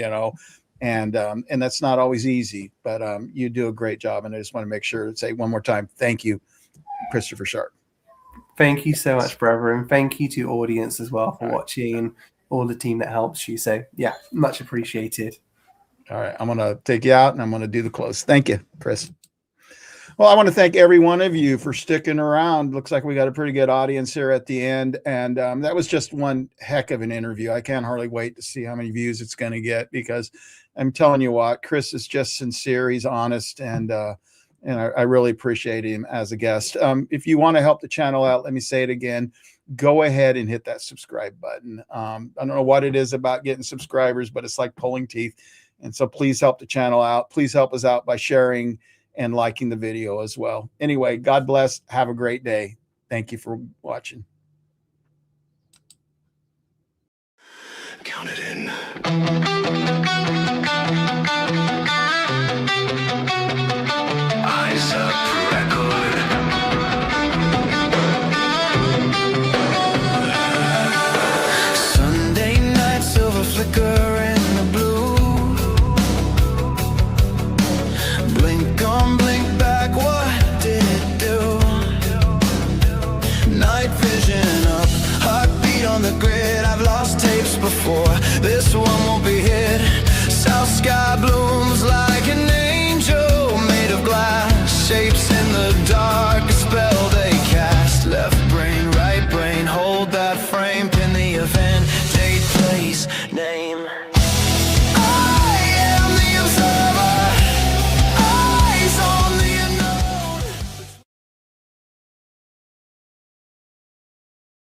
and that's not always easy, but you do a great job. And I just want to make sure to say one more time, thank you, Christopher Sharp. Thank you so much, brother, and thank you to your audience as well for watching, and all the team that helps you. So much appreciated. All right, I'm gonna take you out, and I'm gonna do the close. Thank you, Chris. Well, I want to thank every one of you for sticking around. Looks like we got a pretty good audience here at the end. And that was just one heck of an interview. I can't hardly wait to see how many views it's going to get, because I'm telling you what, Chris is just sincere. He's honest. And I really appreciate him as a guest. If you want to help the channel out, let me say it again. Go ahead and hit that subscribe button. I don't know what it is about getting subscribers, but it's like pulling teeth. And so please help the channel out. Please help us out by sharing and liking the video as well. Anyway, God bless. Have a great day. Thank you for watching. Count it in.